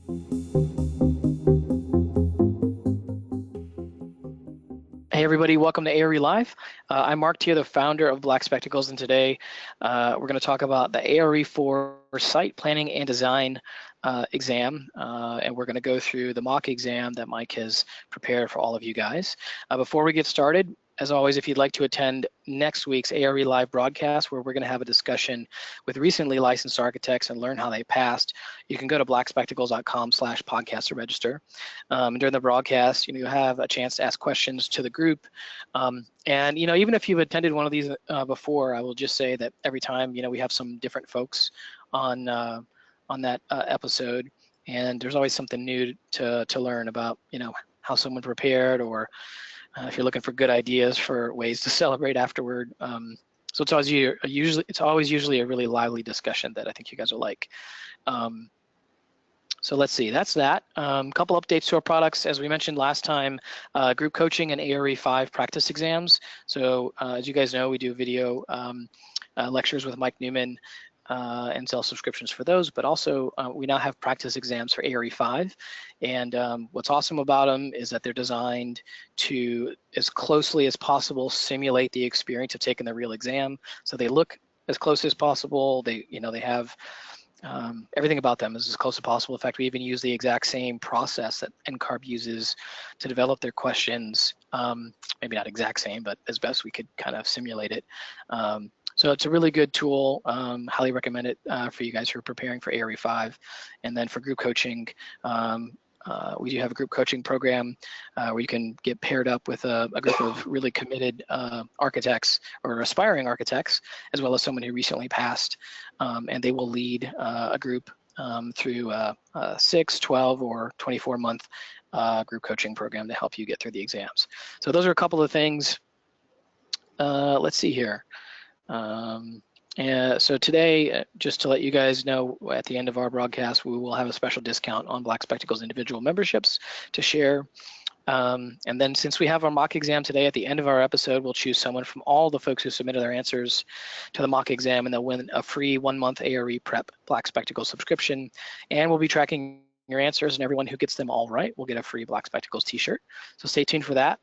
Hey everybody, welcome to ARE Live. I'm Mark Tier, the founder of Black Spectacles, and today we're going to talk about the ARE 4 Site Planning and Design exam, and we're going to go through the mock exam that Mike has prepared for all of you guys. Before we get started, as always, if you'd like to attend next week's ARE Live broadcast, where we're going to have a discussion with recently licensed architects and learn how they passed, you can go to blackspectacles.com/podcast to register. And during the broadcast, you'll have a chance to ask questions to the group. And even if you've attended one of these before, I will just say that every time, we have some different folks on that episode, and there's always something new to learn about, how someone prepared, or if you're looking for good ideas for ways to celebrate afterward. So it's always usually a really lively discussion that I think you guys will like. So let's see, that's that. Couple updates to our products. As we mentioned last time, group coaching and ARE 5 practice exams. So as you guys know, we do video lectures with Mike Newman and sell subscriptions for those, but also we now have practice exams for ARE 5. And what's awesome about them is that they're designed to, as closely as possible, simulate the experience of taking the real exam. So they look as close as possible. They have everything about them is as close as possible. In fact, we even use the exact same process that NCARB uses to develop their questions. Maybe not exact same, but as best we could kind of simulate it. So it's a really good tool. Highly recommend it for you guys who are preparing for ARE 5. And then for group coaching, we do have a group coaching program where you can get paired up with a group of really committed architects or aspiring architects, as well as someone who recently passed, and they will lead a group through a 6, 12, or 24-month group coaching program to help you get through the exams. So those are a couple of things. Let's see here. So today, just to let you guys know, at the end of our broadcast, we will have a special discount on Black Spectacles individual memberships to share. And then since we have our mock exam today, at the end of our episode, we'll choose someone from all the folks who submitted their answers to the mock exam, and they'll win a free 1-month ARE Prep Black Spectacles subscription. And we'll be tracking your answers, and everyone who gets them all right will get a free Black Spectacles t-shirt. So stay tuned for that.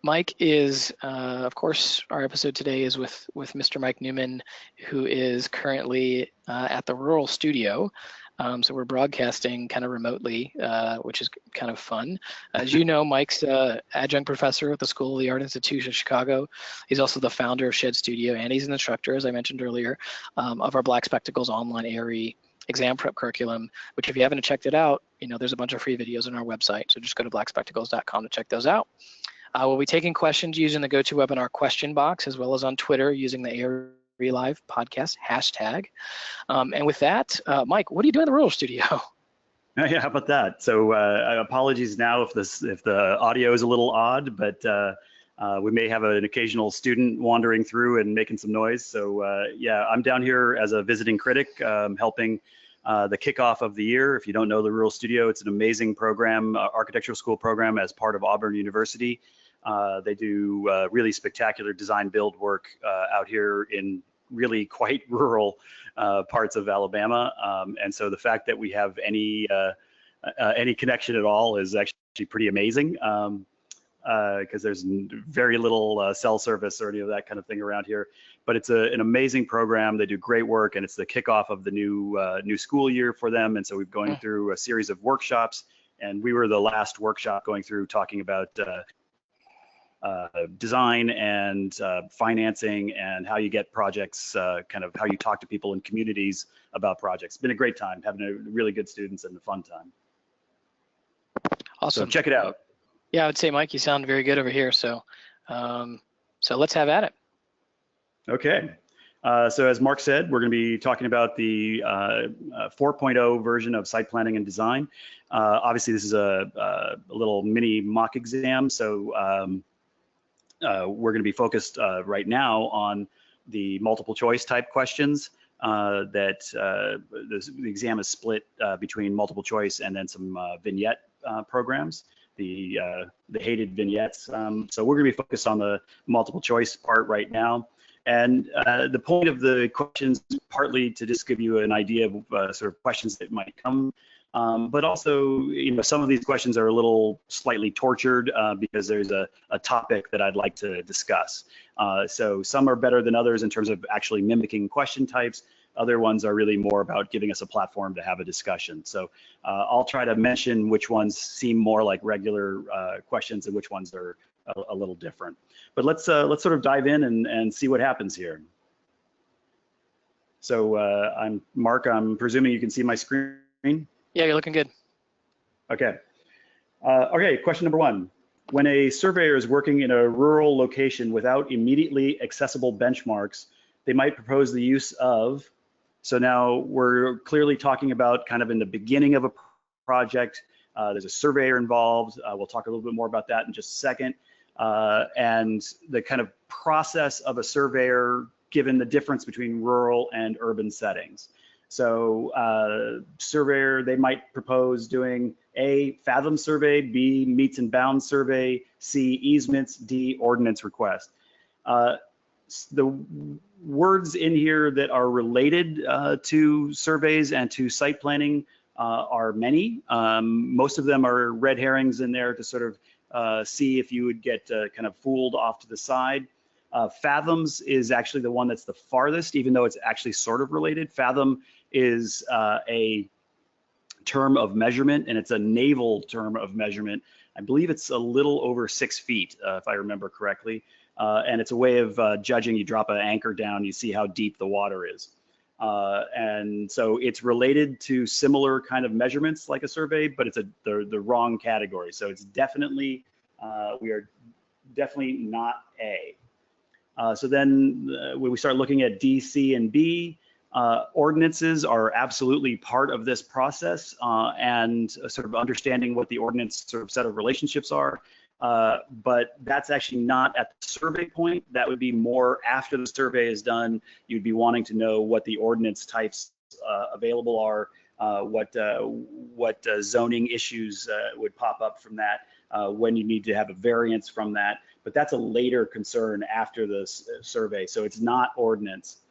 Mike is, of course, our episode today is with Mr. Mike Newman, who is currently at the rural studio. So we're broadcasting kind of remotely, which is kind of fun. As you know, Mike's adjunct professor at the School of the Art Institute of Chicago. He's also the founder of Shed Studio, and he's an instructor, as I mentioned earlier, of our Black Spectacles online ARE exam prep curriculum, which if you haven't checked it out, there's a bunch of free videos on our website. So just go to blackspectacles.com to check those out. We'll be taking questions using the GoToWebinar question box, as well as on Twitter using the ARE Live podcast hashtag. And with that, Mike, what are you doing in the rural studio? Yeah, how about that? So apologies now if the audio is a little odd, but we may have an occasional student wandering through and making some noise. So yeah, I'm down here as a visiting critic, helping the kickoff of the year. If you don't know the Rural Studio, it's an amazing program, architectural school program as part of Auburn University. They do really spectacular design build work out here in really quite rural parts of Alabama. And so the fact that we have any connection at all is actually pretty amazing, because there's very little cell service or any of that kind of thing around here. But it's an amazing program. They do great work, and it's the kickoff of the new school year for them. And so we're going through a series of workshops, and we were the last workshop going through talking about design and financing and how you get projects, kind of how you talk to people in communities about projects. It's been a great time, having a really good students and a fun time. Awesome. So check it out. Yeah, I would say, Mike, you sound very good over here. So, so let's have at it. Okay. So as Mark said, we're going to be talking about the 4.0 version of site planning and design. Obviously, this is a little mini mock exam. So we're going to be focused right now on the multiple choice type questions that the exam is split between multiple choice and then some vignette programs, the hated vignettes. So we're going to be focused on the multiple choice part right now. And the point of the questions is partly to just give you an idea of sort of questions that might come, but also, some of these questions are a little slightly tortured because there's a topic that I'd like to discuss. So some are better than others in terms of actually mimicking question types. Other ones are really more about giving us a platform to have a discussion. So I'll try to mention which ones seem more like regular questions and which ones are a little different. But let's sort of dive in and see what happens here. So I'm Mark. I'm presuming you can see my screen. Yeah, you're looking good. Okay. Okay. Question number one. When a surveyor is working in a rural location without immediately accessible benchmarks, they might propose the use of. So now we're clearly talking about kind of in the beginning of a project. There's a surveyor involved. We'll talk a little bit more about that in just a second. And the kind of process of a surveyor given the difference between rural and urban settings. So surveyor, they might propose doing A, Fathoms survey, B, meets and bounds survey, C, easements, D, ordinance request. The words in here that are related to surveys and to site planning are many. Most of them are red herrings in there to sort of see if you would get kind of fooled off to the side. Fathoms is actually the one that's the farthest, even though it's actually sort of related. Fathom is a term of measurement, and it's a naval term of measurement. I believe it's a little over 6 feet, if I remember correctly. And it's a way of judging. You drop an anchor down, you see how deep the water is. And so it's related to similar kind of measurements like a survey, but it's the wrong category. So it's definitely, we are definitely not A. So then when we start looking at D, C, and B, ordinances are absolutely part of this process and sort of understanding what the ordinance sort of set of relationships are. But that's actually not at the survey point. That would be more after the survey is done. You'd be wanting to know what the ordinance types available are, what zoning issues would pop up from that, when you need to have a variance from that. But that's a later concern after the survey, so it's not ordinance.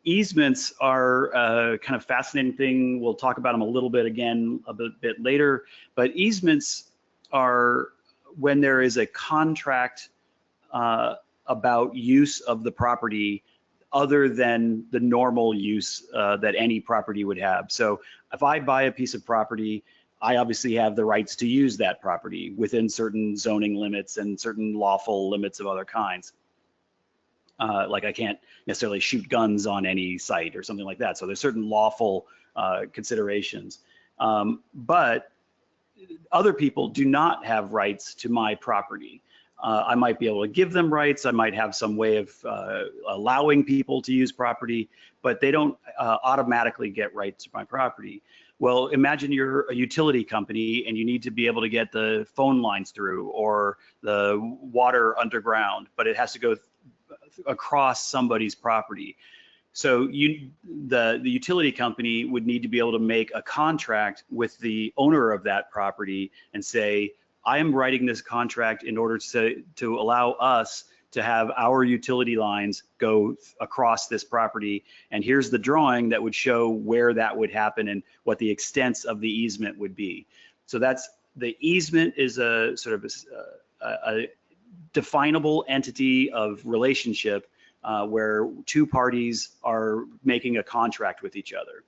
Easements are a kind of fascinating thing. We'll talk about them a little bit again a bit later, but easements are when there is a contract about use of the property other than the normal use that any property would have. So if I buy a piece of property, I obviously have the rights to use that property within certain zoning limits and certain lawful limits of other kinds. Like I can't necessarily shoot guns on any site or something like that. So there's certain lawful considerations. But other people do not have rights to my property. I might be able to give them rights. I might have some way of allowing people to use property, but they don't automatically get rights to my property. Well, imagine you're a utility company and you need to be able to get the phone lines through or the water underground, but it has to go across somebody's property. So the utility company would need to be able to make a contract with the owner of that property and say, I am writing this contract in order to allow us to have our utility lines go across this property. And here's the drawing that would show where that would happen and what the extents of the easement would be. So that's the easement is a sort of a definable entity of relationship where two parties are making a contract with each other.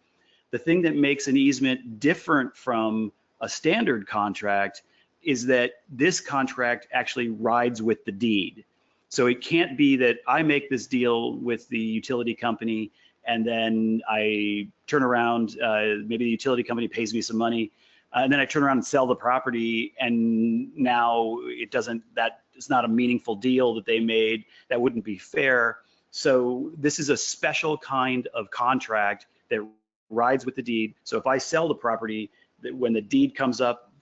The thing that makes an easement different from a standard contract is that this contract actually rides with the deed. So it can't be that I make this deal with the utility company and then I turn around, maybe the utility company pays me some money, and then I turn around and sell the property, and now that is not a meaningful deal that they made. That wouldn't be fair. So this is a special kind of contract that rides with the deed. So if I sell the property, when the deed comes up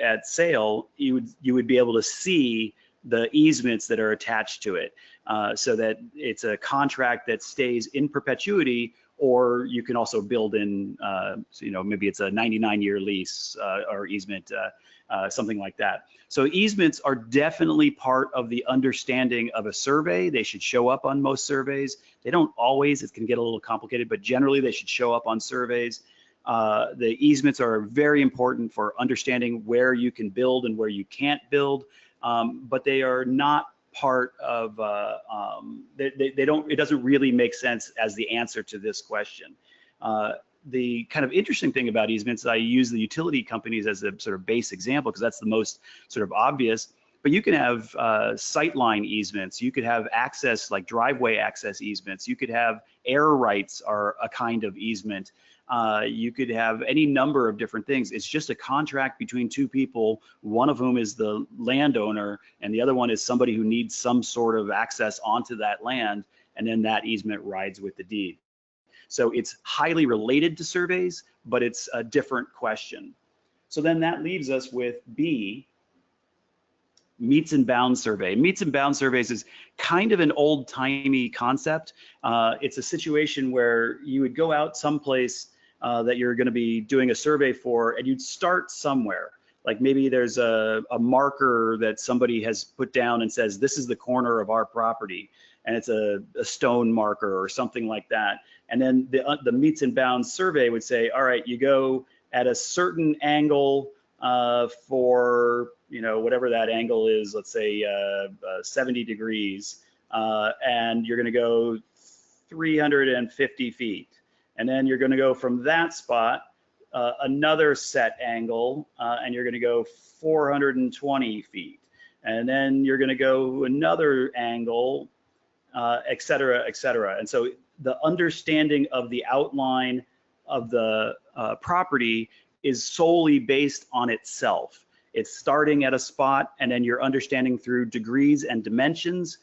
at sale, you would be able to see the easements that are attached to it, so that it's a contract that stays in perpetuity or you can also build in, so, maybe it's a 99-year lease or easement, something like that. So easements are definitely part of the understanding of a survey. They should show up on most surveys. They don't always, it can get a little complicated, but generally they should show up on surveys. The easements are very important for understanding where you can build and where you can't build, but they are not part of, they don't, it doesn't really make sense as the answer to this question. The kind of interesting thing about easements, I use the utility companies as a sort of base example because that's the most sort of obvious, but you can have sightline easements, you could have access like driveway access easements, you could have air rights are a kind of easement. You could have any number of different things. It's just a contract between two people, one of whom is the landowner and the other one is somebody who needs some sort of access onto that land, and then that easement rides with the deed. So it's highly related to surveys, but it's a different question. So then that leaves us with B, meets and bounds survey. Meets and bounds surveys is kind of an old-timey concept. It's a situation where you would go out someplace that you're going to be doing a survey for, and you'd start somewhere. Like maybe there's a marker that somebody has put down and says, this is the corner of our property, and it's a stone marker or something like that. And then the meets and bounds survey would say, all right, you go at a certain angle for, whatever that angle is, let's say 70 degrees, and you're going to go 350 feet. And then you're going to go from that spot another set angle, and you're going to go 420 feet. And then you're going to go another angle, et cetera, et cetera. And so the understanding of the outline of the property is solely based on itself. It's starting at a spot, and then you're understanding through degrees and dimensions,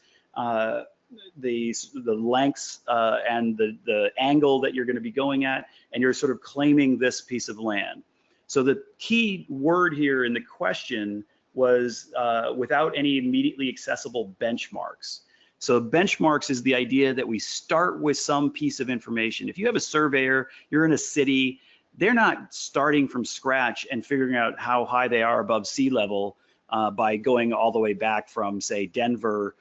the lengths and the angle that you're going to be going at, and you're sort of claiming this piece of land. So the key word here in the question was without any immediately accessible benchmarks. So benchmarks is the idea that we start with some piece of information. If you have a surveyor, you're in a city, they're not starting from scratch and figuring out how high they are above sea level by going all the way back from, say, Denver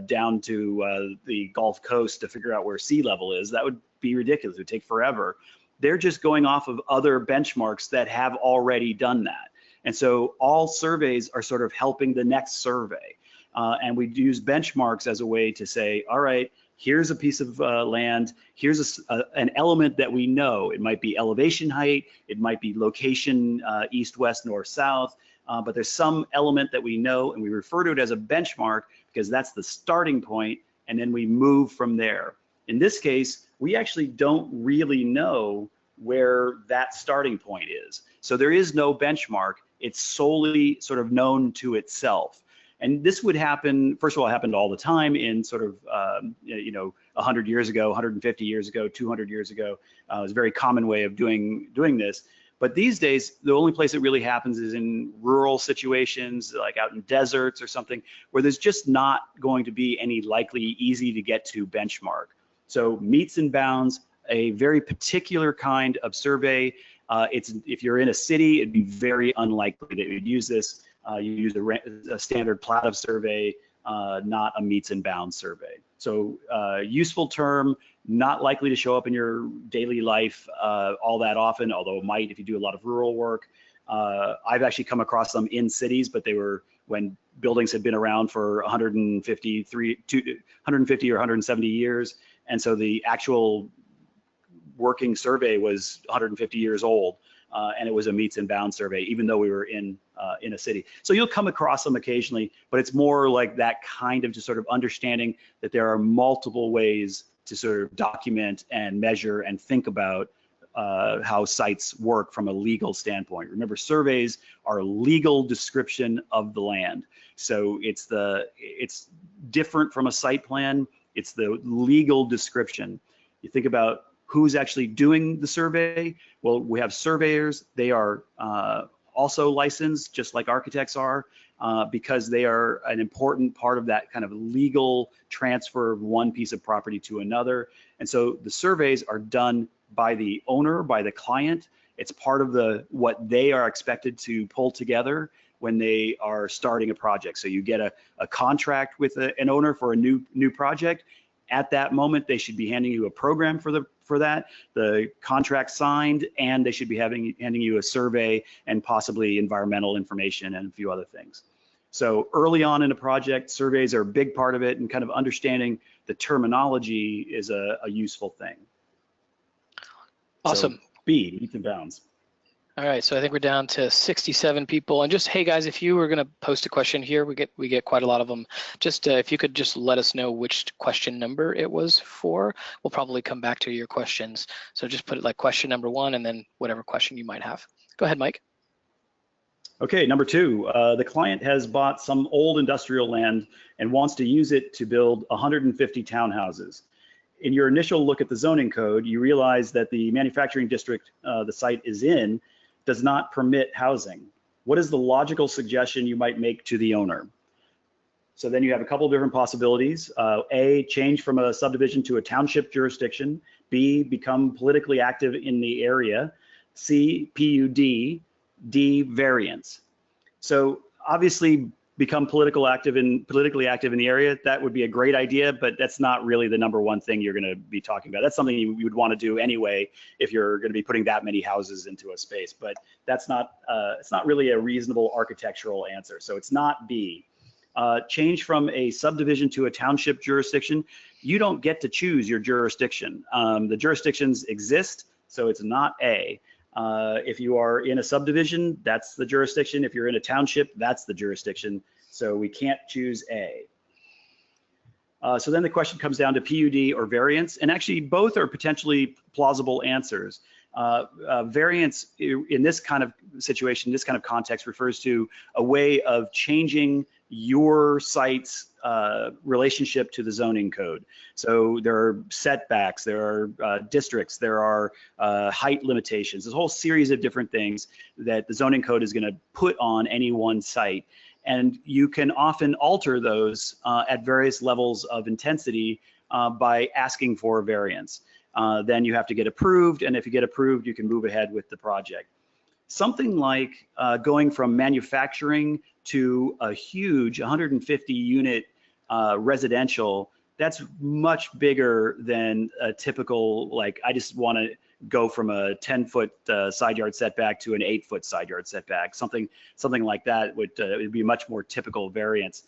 down to the Gulf Coast to figure out where sea level is. That would be ridiculous. It would take forever. They're just going off of other benchmarks that have already done that. And so all surveys are sort of helping the next survey. And we use benchmarks as a way to say, all right, here's a piece of land, here's an element that we know. It might be elevation height, it might be location east, west, north, south, but there's some element that we know, and we refer to it as a benchmark because that's the starting point, and then we move from there. In this case, we actually don't really know where that starting point is. So there is no benchmark. It's solely sort of known to itself. And this would happen, first of all, it happened all the time in sort of, 100 years ago, 150 years ago, 200 years ago. It was a very common way of doing this. But these days, the only place it really happens is in rural situations, like out in deserts or something, where there's just not going to be any likely easy to get to benchmark. So meets and bounds, a very particular kind of survey. If you're in a city, it'd be very unlikely that you'd use this. You use a standard plat of survey, not a meets and bounds survey. So useful term, not likely to show up in your daily life all that often, although it might if you do a lot of rural work. I've actually come across them in cities, but they were when buildings had been around for 150 or 170 years. And so the actual working survey was 150 years old. And it was a meets and bounds survey, even though we were in a city. So you'll come across them occasionally, but it's more like that kind of just sort of understanding that there are multiple ways to sort of document and measure and think about how sites work from a legal standpoint. Remember, surveys are a legal description of the land. So it's different from a site plan. It's the legal description. You think about who's actually doing the survey. Well, we have surveyors. They are also licensed, just like architects are, because they are an important part of that kind of legal transfer of one piece of property to another. And so the surveys are done by the owner, by the client. It's part of what they are expected to pull together when they are starting a project. So you get a contract with an owner for a new project. At that moment, they should be handing you a program for that, the contract signed, and they should be handing you a survey and possibly environmental information and a few other things. So early on in a project, surveys are a big part of it, and kind of understanding the terminology is a useful thing. Awesome. So B, meets and bounds. All right, so I think we're down to 67 people. And just, hey guys, if you were gonna post a question here, we get quite a lot of them. Just if you could just let us know which question number it was for, we'll probably come back to your questions. So just put it like question number 1 and then whatever question you might have. Go ahead, Mike. Okay, number 2, the client has bought some old industrial land and wants to use it to build 150 townhouses. In your initial look at the zoning code, you realize that the manufacturing district the site is in does not permit housing. What is the logical suggestion you might make to the owner? So then you have a couple of different possibilities. A, change from a subdivision to a township jurisdiction. B, become politically active in the area. C, PUD. D, variance. So obviously become politically active in the area, that would be a great idea, but that's not really the number one thing you're going to be talking about. That's something you would want to do anyway if you're going to be putting that many houses into a space, but that's not it's not really a reasonable architectural answer. So it's not B. Change from a subdivision to a township jurisdiction. You don't get to choose your jurisdiction. The jurisdictions exist, so it's not A. If you are in a subdivision, that's the jurisdiction. If you're in a township, that's the jurisdiction. So we can't choose A. So then the question comes down to PUD or variance, and actually both are potentially plausible answers. Variance in this kind of situation, this kind of context, refers to a way of changing your site's relationship to the zoning code. So there are setbacks, there are districts, there are height limitations. There's a whole series of different things that the zoning code is going to put on any one site. And you can often alter those at various levels of intensity by asking for a variance. Then you have to get approved, and if you get approved, you can move ahead with the project. Something like going from manufacturing to a huge 150 unit residential, that's much bigger than a typical, like, I just want to go from a 10-foot side yard setback to an 8-foot side yard setback. Something like that would be a much more typical variance.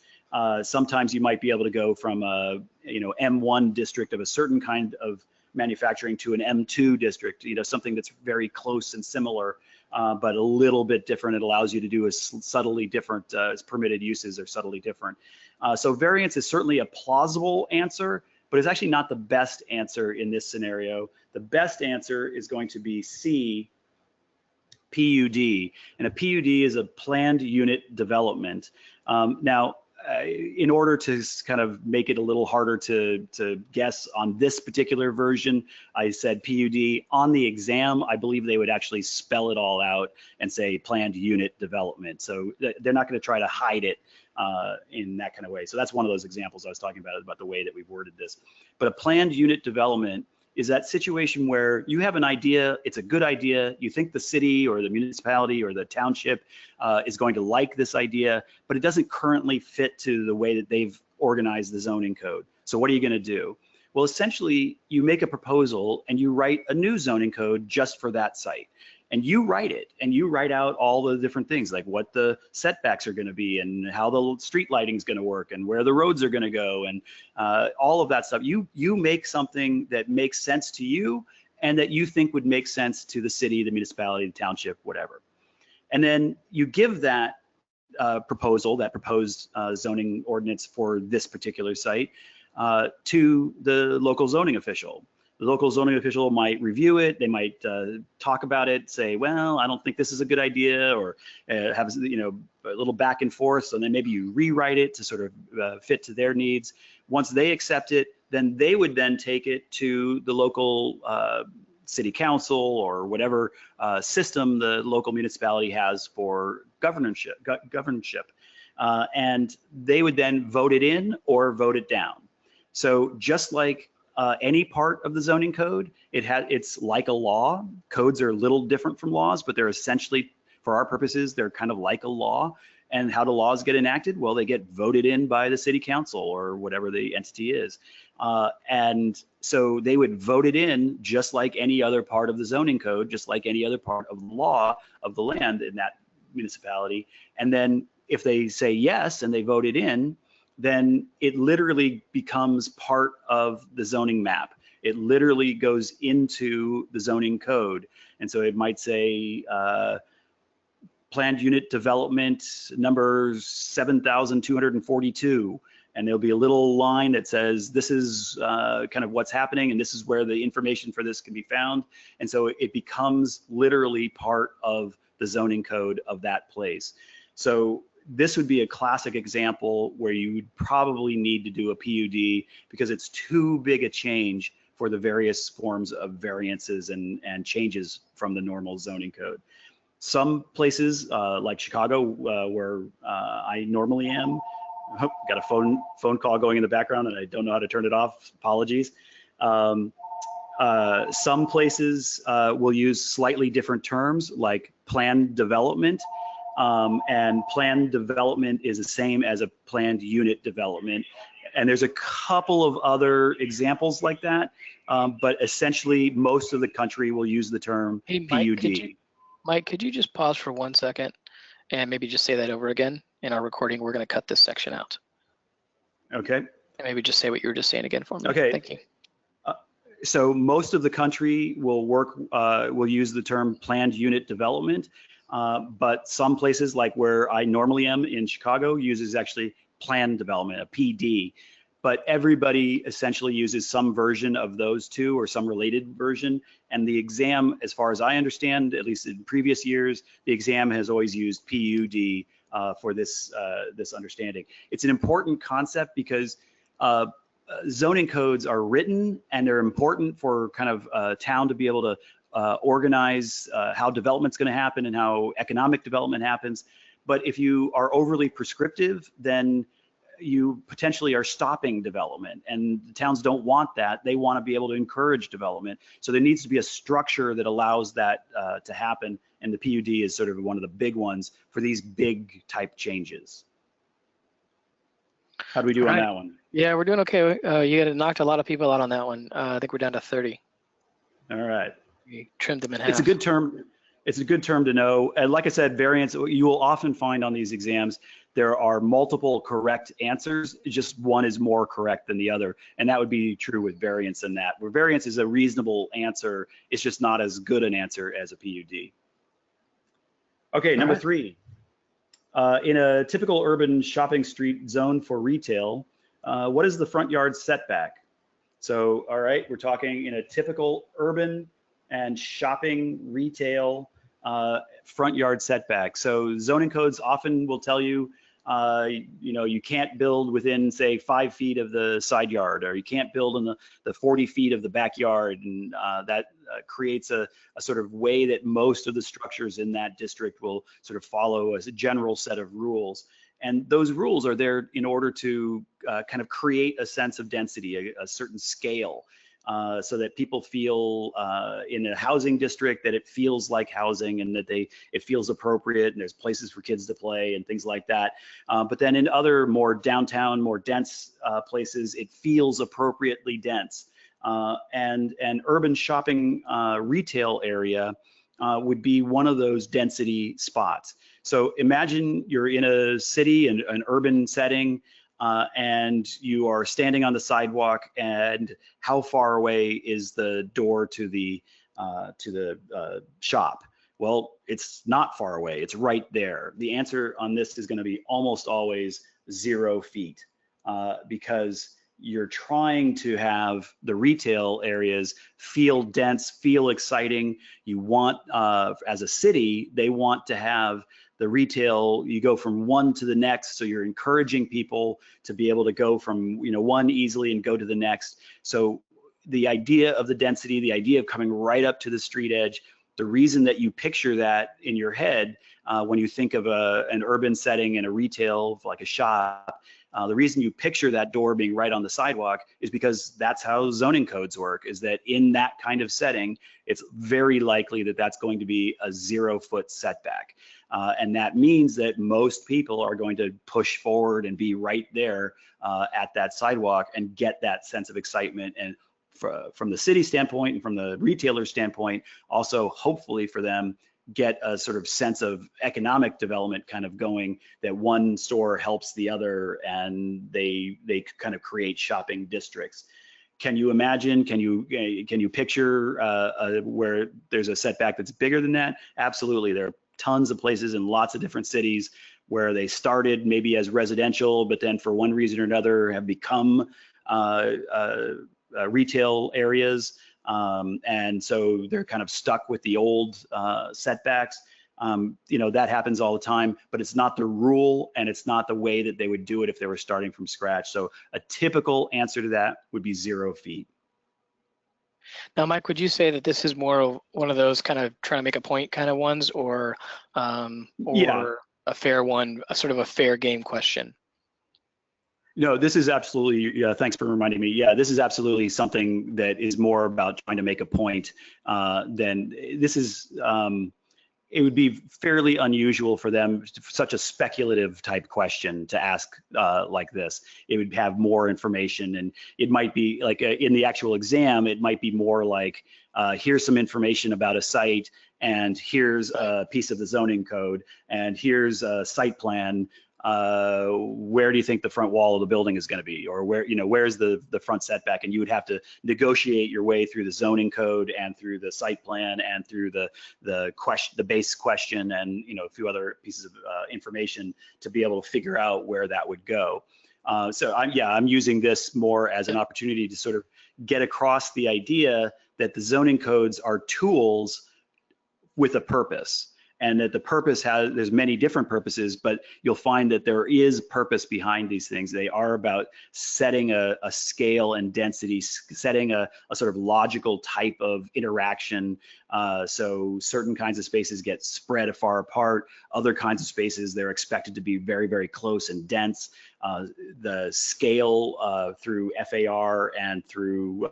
Sometimes you might be able to go from a M1 district of a certain kind of manufacturing to an M2 district, something that's very close and similar, but a little bit different. It allows you to do a subtly different, permitted uses are subtly different. So variance is certainly a plausible answer, but it's actually not the best answer in this scenario. The best answer is going to be C, PUD, and a PUD is a planned unit development. Now, in order to kind of make it a little harder to guess on this particular version, I said PUD. On the exam, I believe they would actually spell it all out and say planned unit development. So they're not going to try to hide it in that kind of way. So that's one of those examples I was talking about the way that we've worded this. But a planned unit development is that situation where you have an idea, it's a good idea, you think the city or the municipality or the township is going to like this idea, but it doesn't currently fit to the way that they've organized the zoning code. So what are you going to do? Well, essentially, you make a proposal and you write a new zoning code just for that site. And you write it, and you write out all the different things, like what the setbacks are going to be and how the street lighting is going to work and where the roads are going to go and all of that stuff. You make something that makes sense to you and that you think would make sense to the city, the municipality, the township, whatever. And then you give that proposal, that proposed zoning ordinance for this particular site to the local zoning official. The local zoning official might review it. They might talk about it, say, well, I don't think this is a good idea, or have a little back and forth. So then maybe you rewrite it to sort of fit to their needs. Once they accept it, then they would then take it to the local city council or whatever system the local municipality has for governorship. And they would then vote it in or vote it down. So just like any part of the zoning code, it's like a law. Codes are a little different from laws, but they're essentially, for our purposes, they're kind of like a law. And how do laws get enacted? Well, they get voted in by the city council or whatever the entity is. And so they would vote it in just like any other part of the zoning code, just like any other part of the law of the land in that municipality. And then if they say yes and they vote it in, then it literally becomes part of the zoning map. It literally goes into the zoning code. And so it might say, planned unit development number 7,242, and there'll be a little line that says this is kind of what's happening, and this is where the information for this can be found. And so it becomes literally part of the zoning code of that place. So this would be a classic example where you would probably need to do a PUD because it's too big a change for the various forms of variances and changes from the normal zoning code. Some places like Chicago, where I normally am, oh, got a phone call going in the background and I don't know how to turn it off, apologies. Some places will use slightly different terms like planned development, and planned development is the same as a planned unit development. And there's a couple of other examples like that, but essentially most of the country will use the term PUD. Mike, could you just pause for 1 second and maybe just say that over again? In our recording, we're going to cut this section out. Okay. And maybe just say what you were just saying again for me. Okay. Thank you. So most of the country will use the term planned unit development, but some places like where I normally am in Chicago uses actually planned development, a PD. But everybody essentially uses some version of those two or some related version. And the exam, as far as I understand, at least in previous years, the exam has always used PUD for this understanding. It's an important concept because zoning codes are written and they're important for kind of a town to be able to organize how development's going to happen and how economic development happens. But if you are overly prescriptive, then you potentially are stopping development, and the towns don't want that. They want to be able to encourage development. So there needs to be a structure that allows that to happen, and the PUD is sort of one of the big ones for these big type changes. How do we do on that one? Yeah, we're doing okay. You knocked a lot of people out on that one. I think we're down to 30. All right. You trimmed them in half. It's a good term. It's a good term to know. And like I said, variance, you will often find on these exams, there are multiple correct answers, just one is more correct than the other. And that would be true with variance in that, where variance is a reasonable answer, it's just not as good an answer as a PUD. Okay, number 3. In a typical urban shopping street zone for retail, what is the front yard setback? So, all right, we're talking in a typical urban and shopping retail front yard setback. So zoning codes often will tell you, you know, you can't build within, say, 5 feet of the side yard, or you can't build in the 40 feet of the backyard, and that creates a sort of way that most of the structures in that district will sort of follow as a general set of rules. And those rules are there in order to kind of create a sense of density, a certain scale. So that people feel in a housing district that it feels like housing, and that it feels appropriate, and there's places for kids to play and things like that. But then in other more downtown, more dense places, it feels appropriately dense. And an urban shopping retail area would be one of those density spots. So imagine you're in a city, an urban setting, and you are standing on the sidewalk, and how far away is the door to the shop? Well, it's not far away, it's right there. The answer on this is going to be almost always 0 feet, because you're trying to have the retail areas feel dense, feel exciting. You want, as a city, they want to have the retail, you go from one to the next, so you're encouraging people to be able to go from, you know, one easily and go to the next. So the idea of the density, the idea of coming right up to the street edge, the reason that you picture that in your head when you think of an urban setting in a retail, like a shop, the reason you picture that door being right on the sidewalk is because that's how zoning codes work, is that in that kind of setting, it's very likely that that's going to be a 0-foot setback. And that means that most people are going to push forward and be right there at that sidewalk and get that sense of excitement. And from the city standpoint and from the retailer standpoint, also hopefully for them, get a sort of sense of economic development kind of going, that one store helps the other and they kind of create shopping districts. Can you imagine, can you picture where there's a setback that's bigger than that? Absolutely. There are tons of places in lots of different cities where they started maybe as residential, but then for one reason or another have become retail areas. And so they're kind of stuck with the old setbacks. You know, that happens all the time, but it's not the rule and it's not the way that they would do it if they were starting from scratch. So a typical answer to that would be 0 feet. Now, Mike, would you say that this is more of one of those kind of trying to make a point kind of ones, or Yeah. a fair one, a sort of a fair game question? No, this is absolutely, yeah, thanks for reminding me. Yeah, this is absolutely something that is more about trying to make a point than this is, it would be fairly unusual for them, such a speculative type question to ask like this. It would have more information, and it might be like in the actual exam, it might be more like, here's some information about a site, and here's a piece of the zoning code, and here's a site plan. Where do you think the front wall of the building is going to be, or where, you know, where's the front setback? And you would have to negotiate your way through the zoning code and through the site plan and through the base question, and, you know, a few other pieces of information to be able to figure out where that would go. So I'm using this more as an opportunity to sort of get across the idea that the zoning codes are tools with a purpose. And that the purpose there's many different purposes, but you'll find that there is purpose behind these things. They are about setting a scale and density, setting a sort of logical type of interaction. So certain kinds of spaces get spread far apart. Other kinds of spaces, they're expected to be very, very close and dense. The scale through FAR and through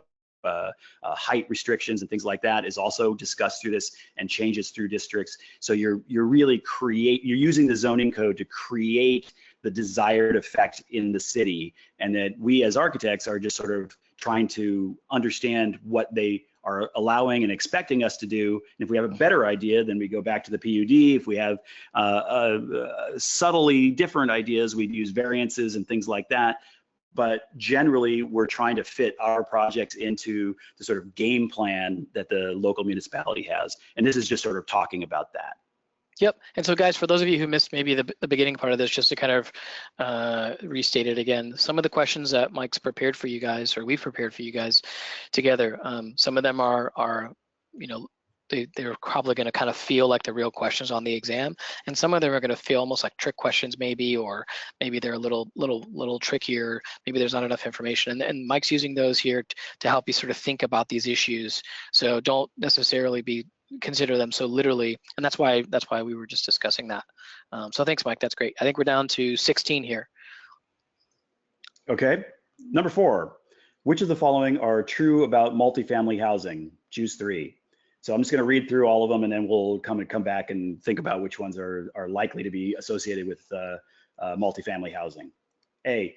height restrictions and things like that is also discussed through this and changes through districts. So you're really you're using the zoning code to create the desired effect in the city, and that we as architects are just sort of trying to understand what they are allowing and expecting us to do. And if we have a better idea, then we go back to the PUD. If we have subtly different ideas, we'd use variances and things like that. But generally, we're trying to fit our projects into the sort of game plan that the local municipality has. And this is just sort of talking about that. Yep. And so, guys, for those of you who missed maybe the beginning part of this, just to kind of restate it again, some of the questions that Mike's prepared for you guys, or we've prepared for you guys together, some of them are you know, they're probably going to kind of feel like the real questions on the exam, and some of them are going to feel almost like trick questions maybe, or maybe they're a little trickier, maybe there's not enough information, and Mike's using those here to help you sort of think about these issues. So don't necessarily consider them so literally, and that's why we were just discussing that. So thanks, Mike, that's great. I think we're down to 16 here. Okay, number 4, which of the following are true about multifamily housing? Choose 3. So I'm just going to read through all of them, and then we'll come back and think about which ones are likely to be associated with multifamily housing. A,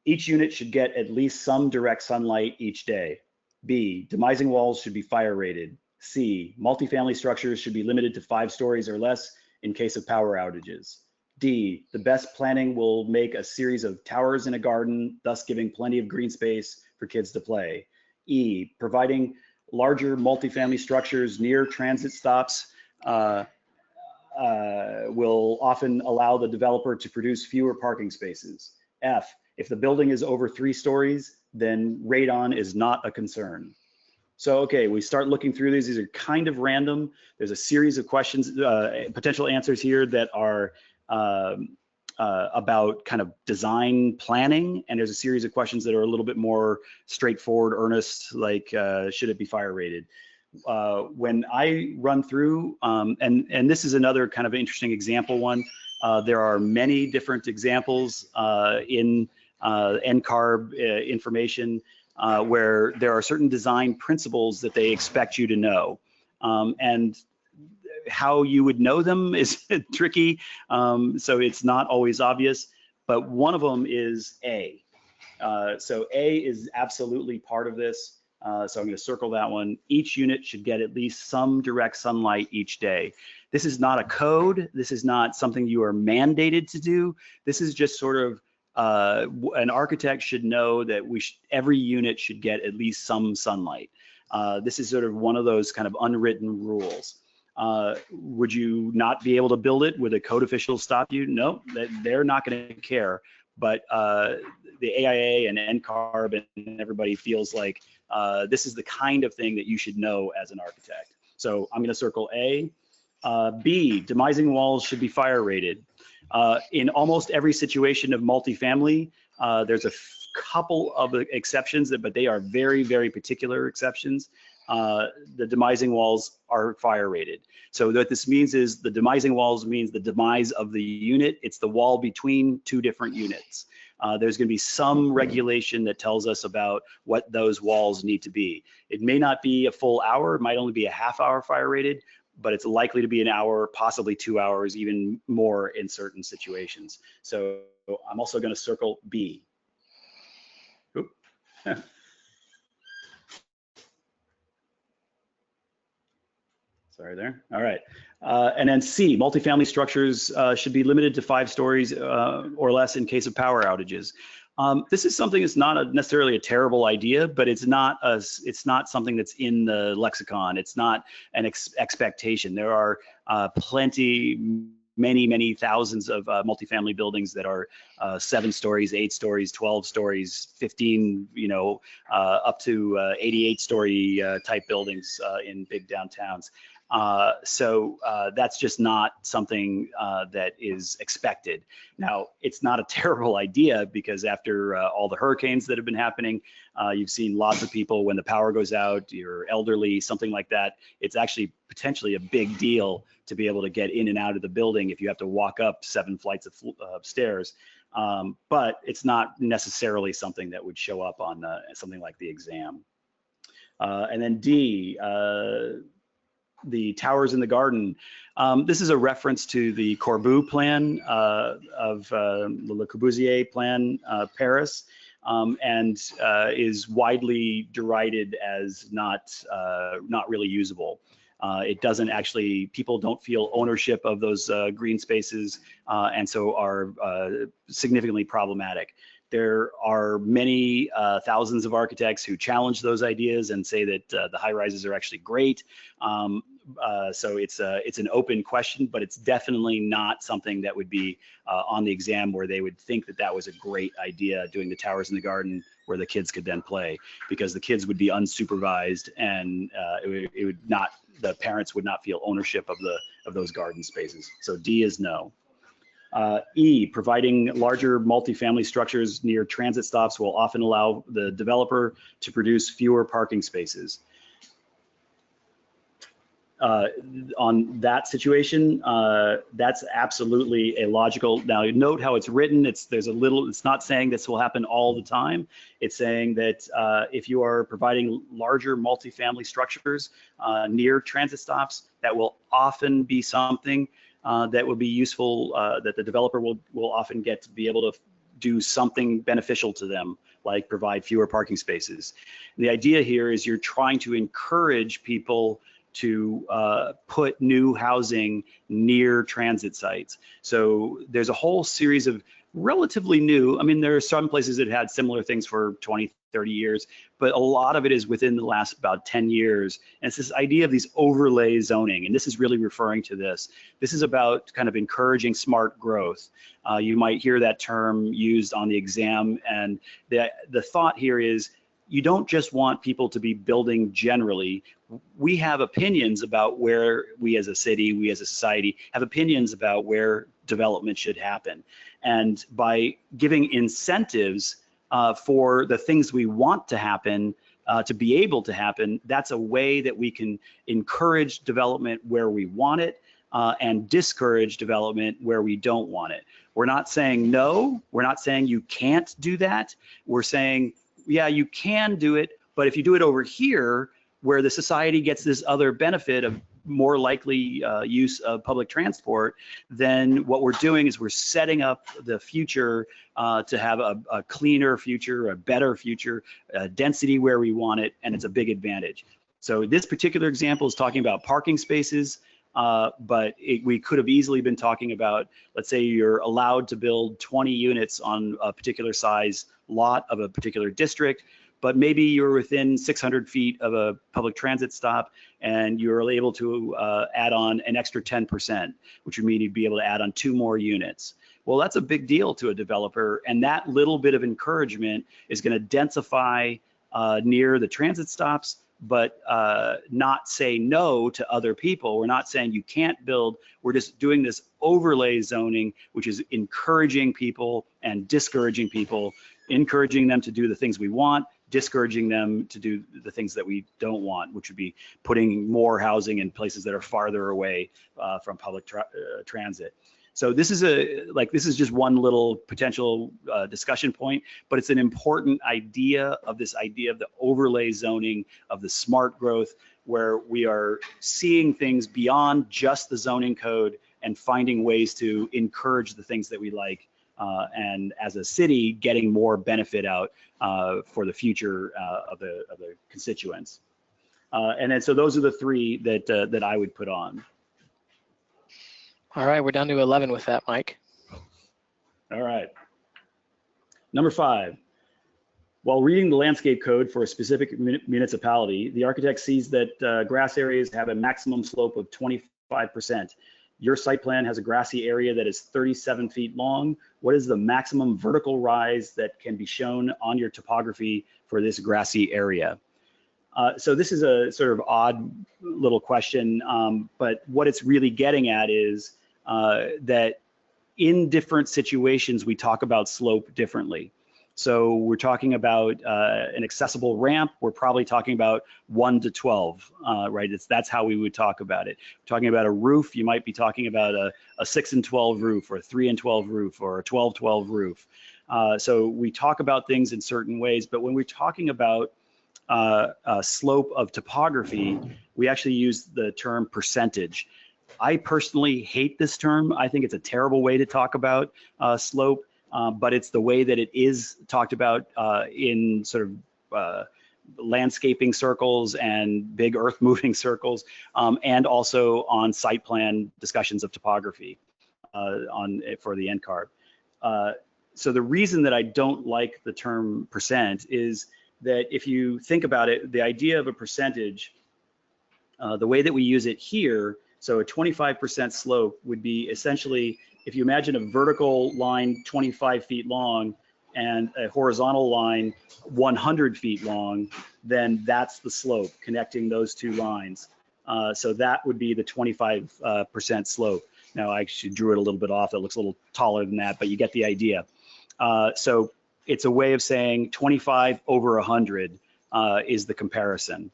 each unit should get at least some direct sunlight each day. B, demising walls should be fire rated. C, multifamily structures should be limited to 5 stories or less in case of power outages. D, the best planning will make a series of towers in a garden, thus giving plenty of green space for kids to play. E, providing larger multifamily structures near transit stops will often allow the developer to produce fewer parking spaces. F, if the building is over 3 stories, then radon is not a concern. So, okay, we start looking through these. These are kind of random. There's a series of questions, potential answers here that are about kind of design planning, and there's a series of questions that are a little bit more straightforward, earnest, like should it be fire rated? When I run through, and this is another kind of interesting example one, there are many different examples in NCARB information where there are certain design principles that they expect you to know. And how you would know them is tricky, so it's not always obvious, but one of them is A. So A is absolutely part of this, so I'm going to circle that one. Each unit should get at least some direct sunlight each day. This is not a code, this is not something you are mandated to do, this is just sort of an architect should know that every unit should get at least some sunlight. This is sort of one of those kind of unwritten rules. Would you not be able to build it? Would a code official stop you? No, they're not going to care. But the AIA and NCARB and everybody feels like this is the kind of thing that you should know as an architect. So I'm going to circle A. B, demising walls should be fire rated. In almost every situation of multifamily, there's a couple of exceptions, but they are very, very particular exceptions. The demising walls are fire rated. So what this means is the demising walls means the demise of the unit. It's the wall between two different units. There's going to be some regulation that tells us about what those walls need to be. It may not be a full hour, it might only be a half hour fire rated, but it's likely to be an hour, possibly 2 hours, even more in certain situations. So I'm also going to circle B. Oop. Sorry there. All right. And then C, multifamily structures should be limited to 5 stories or less in case of power outages. This is something that's not necessarily a terrible idea, but it's not something that's in the lexicon. It's not an expectation. There are many thousands of multifamily buildings that are 7 stories, 8 stories, 12 stories, 15, up to 88-story type buildings in big downtowns. So that's just not something that is expected. Now, it's not a terrible idea because after all the hurricanes that have been happening, you've seen lots of people when the power goes out, you're elderly, something like that. It's actually potentially a big deal to be able to get in and out of the building if you have to walk up 7 flights of stairs. But it's not necessarily something that would show up on something like the exam. And then D, the towers in the garden. This is a reference to the Corbeau plan of Le Corbusier plan, Paris, and is widely derided as not really usable. It doesn't actually, people don't feel ownership of those green spaces, and so are significantly problematic. There are many thousands of architects who challenge those ideas and say that the high rises are actually great. So it's an open question, but it's definitely not something that would be on the exam where they would think that that was a great idea, doing the towers in the garden where the kids could then play, because the kids would be unsupervised and it would not, the parents would not feel ownership of those garden spaces. So D is no. E, providing larger multifamily structures near transit stops will often allow the developer to produce fewer parking spaces. On that situation, that's absolutely a logical. Now, note how it's written. It's not saying this will happen all the time. It's saying that if you are providing larger multifamily structures near transit stops, that will often be something that will be useful, that the developer will often get to be able to do something beneficial to them, like provide fewer parking spaces. The idea here is you're trying to encourage people to put new housing near transit sites. So there's a whole series of relatively new, I mean, there are some places that had similar things for 20, 30 years, but a lot of it is within the last about 10 years. And it's this idea of these overlay zoning, and this is really referring to this. This is about kind of encouraging smart growth. You might hear that term used on the exam, and the thought here is you don't just want people to be building generally. We have opinions about where we as a city, we as a society have opinions about where development should happen. And by giving incentives for the things we want to happen, to be able to happen, that's a way that we can encourage development where we want it and discourage development where we don't want it. We're not saying no, we're not saying you can't do that. We're saying, yeah, you can do it, but if you do it over here, where the society gets this other benefit of more likely use of public transport, then what we're doing is we're setting up the future to have a cleaner future, a better future, density where we want it, and it's a big advantage. So this particular example is talking about parking spaces, but we could have easily been talking about, let's say you're allowed to build 20 units on a particular size lot of a particular district, but maybe you're within 600 feet of a public transit stop and you're able to add on an extra 10%, which would mean you'd be able to add on 2 more units. Well, that's a big deal to a developer, and that little bit of encouragement is going to densify near the transit stops, but not say no to other people. We're not saying you can't build, we're just doing this overlay zoning, which is encouraging people and discouraging people, encouraging them to do the things we want, discouraging them to do the things that we don't want, which would be putting more housing in places that are farther away from public transit. So this is just one little potential discussion point, but it's an important idea of the overlay zoning, of the smart growth, where we are seeing things beyond just the zoning code and finding ways to encourage the things that we like, and as a city getting more benefit out for the future of the constituents. And then so those are the 3 that I would put on. All right, we're down to 11 with that, Mike. All right. Number 5, while reading the landscape code for a specific municipality, the architect sees that grass areas have a maximum slope of 25%. Your site plan has a grassy area that is 37 feet long. What is the maximum vertical rise that can be shown on your topography for this grassy area? So this is a sort of odd little question, but what it's really getting at is that in different situations, we talk about slope differently. So we're talking about an accessible ramp. We're probably talking about 1 to 12, right? That's how we would talk about it. Talking about a roof, you might be talking about a 6 and 12 roof, or a 3 and 12 roof, or a 12-12 roof. So we talk about things in certain ways, but when we're talking about a slope of topography, we actually use the term percentage. I personally hate this term. I think it's a terrible way to talk about slope. But it's the way that it is talked about in sort of landscaping circles and big earth moving circles, and also on site plan discussions of topography for the NCARB. So the reason that I don't like the term percent is that if you think about it, the idea of a percentage, the way that we use it here, so a 25% slope would be essentially, if you imagine a vertical line 25 feet long and a horizontal line 100 feet long, then that's the slope connecting those 2 lines. So that would be the 25% slope. Now I actually drew it a little bit off. It looks a little taller than that, but you get the idea. So it's a way of saying 25 over 100 is the comparison.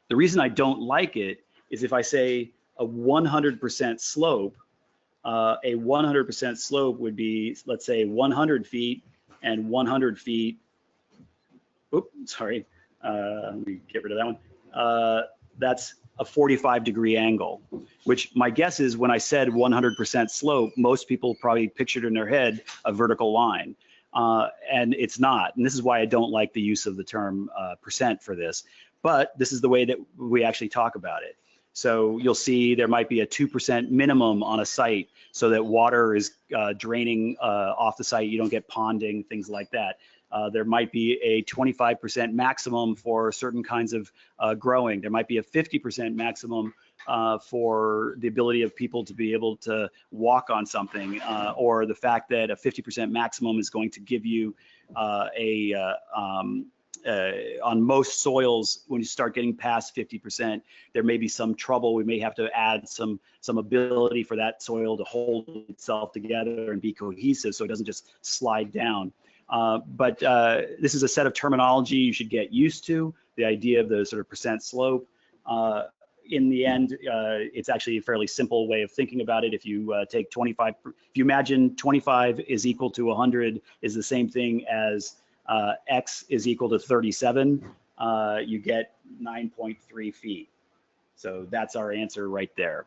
The reason I don't like it is if I say a 100% slope, a 100% slope would be, let's say, 100 feet and 100 feet. Oops, sorry. Let me get rid of that one. That's a 45-degree angle, which my guess is when I said 100% slope, most people probably pictured in their head a vertical line. And it's not. And this is why I don't like the use of the term percent for this. But this is the way that we actually talk about it. So you'll see there might be a 2% minimum on a site so that water is draining off the site. You don't get ponding, things like that. There might be a 25% maximum for certain kinds of growing. There might be a 50% maximum for the ability of people to be able to walk on something, or the fact that a 50% maximum is going to give you on most soils, when you start getting past 50%, there may be some trouble. We may have to add some ability for that soil to hold itself together and be cohesive so it doesn't just slide down. But this is a set of terminology you should get used to, the idea of the sort of percent slope. In the end, it's actually a fairly simple way of thinking about it. If you take 25, if you imagine 25 is equal to 100 is the same thing as X is equal to 37, you get 9.3 feet. So that's our answer right there.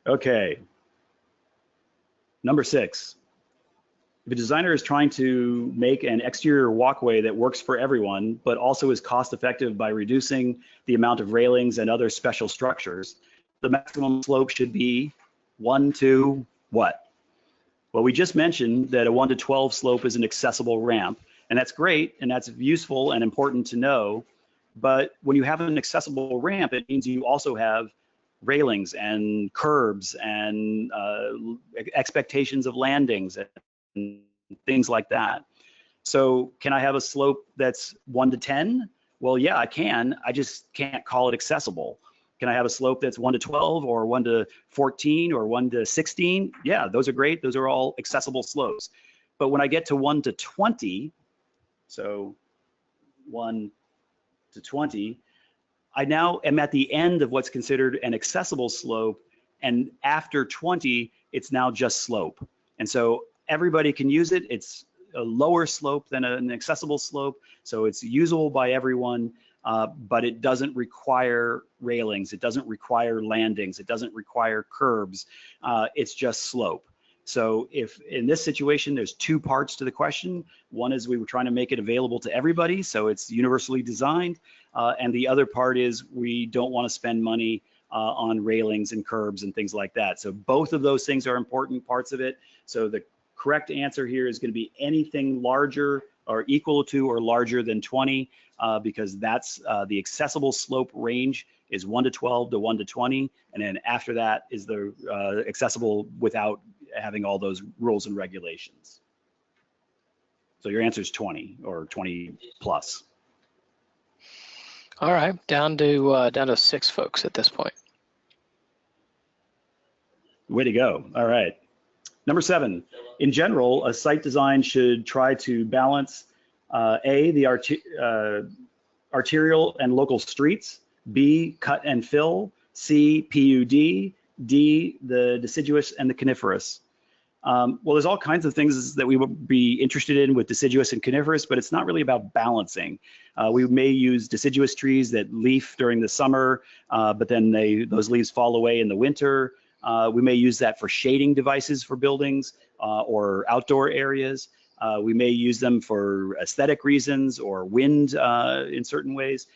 Okay. Number 6. If a designer is trying to make an exterior walkway that works for everyone, but also is cost effective by reducing the amount of railings and other special structures, the maximum slope should be 1 to what? Well, we just mentioned that a 1 to 12 slope is an accessible ramp, and that's great, and that's useful and important to know. But when you have an accessible ramp, it means you also have railings and curbs and expectations of landings and things like that. So can I have a slope that's 1 to 10? Well, yeah, I can. I just can't call it accessible. Can I have a slope that's 1 to 12 or 1 to 14 or 1 to 16? Yeah, those are great. Those are all accessible slopes. But when I get to 1 to 20, so 1 to 20, I now am at the end of what's considered an accessible slope. And after 20, it's now just slope. And so everybody can use it. It's a lower slope than an accessible slope, so it's usable by everyone, but it doesn't require railings. It doesn't require landings. It doesn't require curbs. It's just slope. So if in this situation, there's 2 parts to the question. One is we were trying to make it available to everybody, so it's universally designed. And the other part is we don't want to spend money on railings and curbs and things like that. So both of those things are important parts of it. So the correct answer here is going to be anything larger or equal to or larger than 20, because that's the accessible slope range is 1 to 12 to 1 to 20. And then after that is the accessible without having all those rules and regulations. So your answer is 20 or 20 plus. All right, down to 6 folks at this point. Way to go. All right. Number 7, in general, a site design should try to balance A, the arterial and local streets, B, cut and fill, C, PUD, D, the deciduous and the coniferous. Well, there's all kinds of things that we would be interested in with deciduous and coniferous, but it's not really about balancing. We may use deciduous trees that leaf during the summer, but then those leaves fall away in the winter. We may use that for shading devices for buildings or outdoor areas. We may use them for aesthetic reasons or wind in certain ways.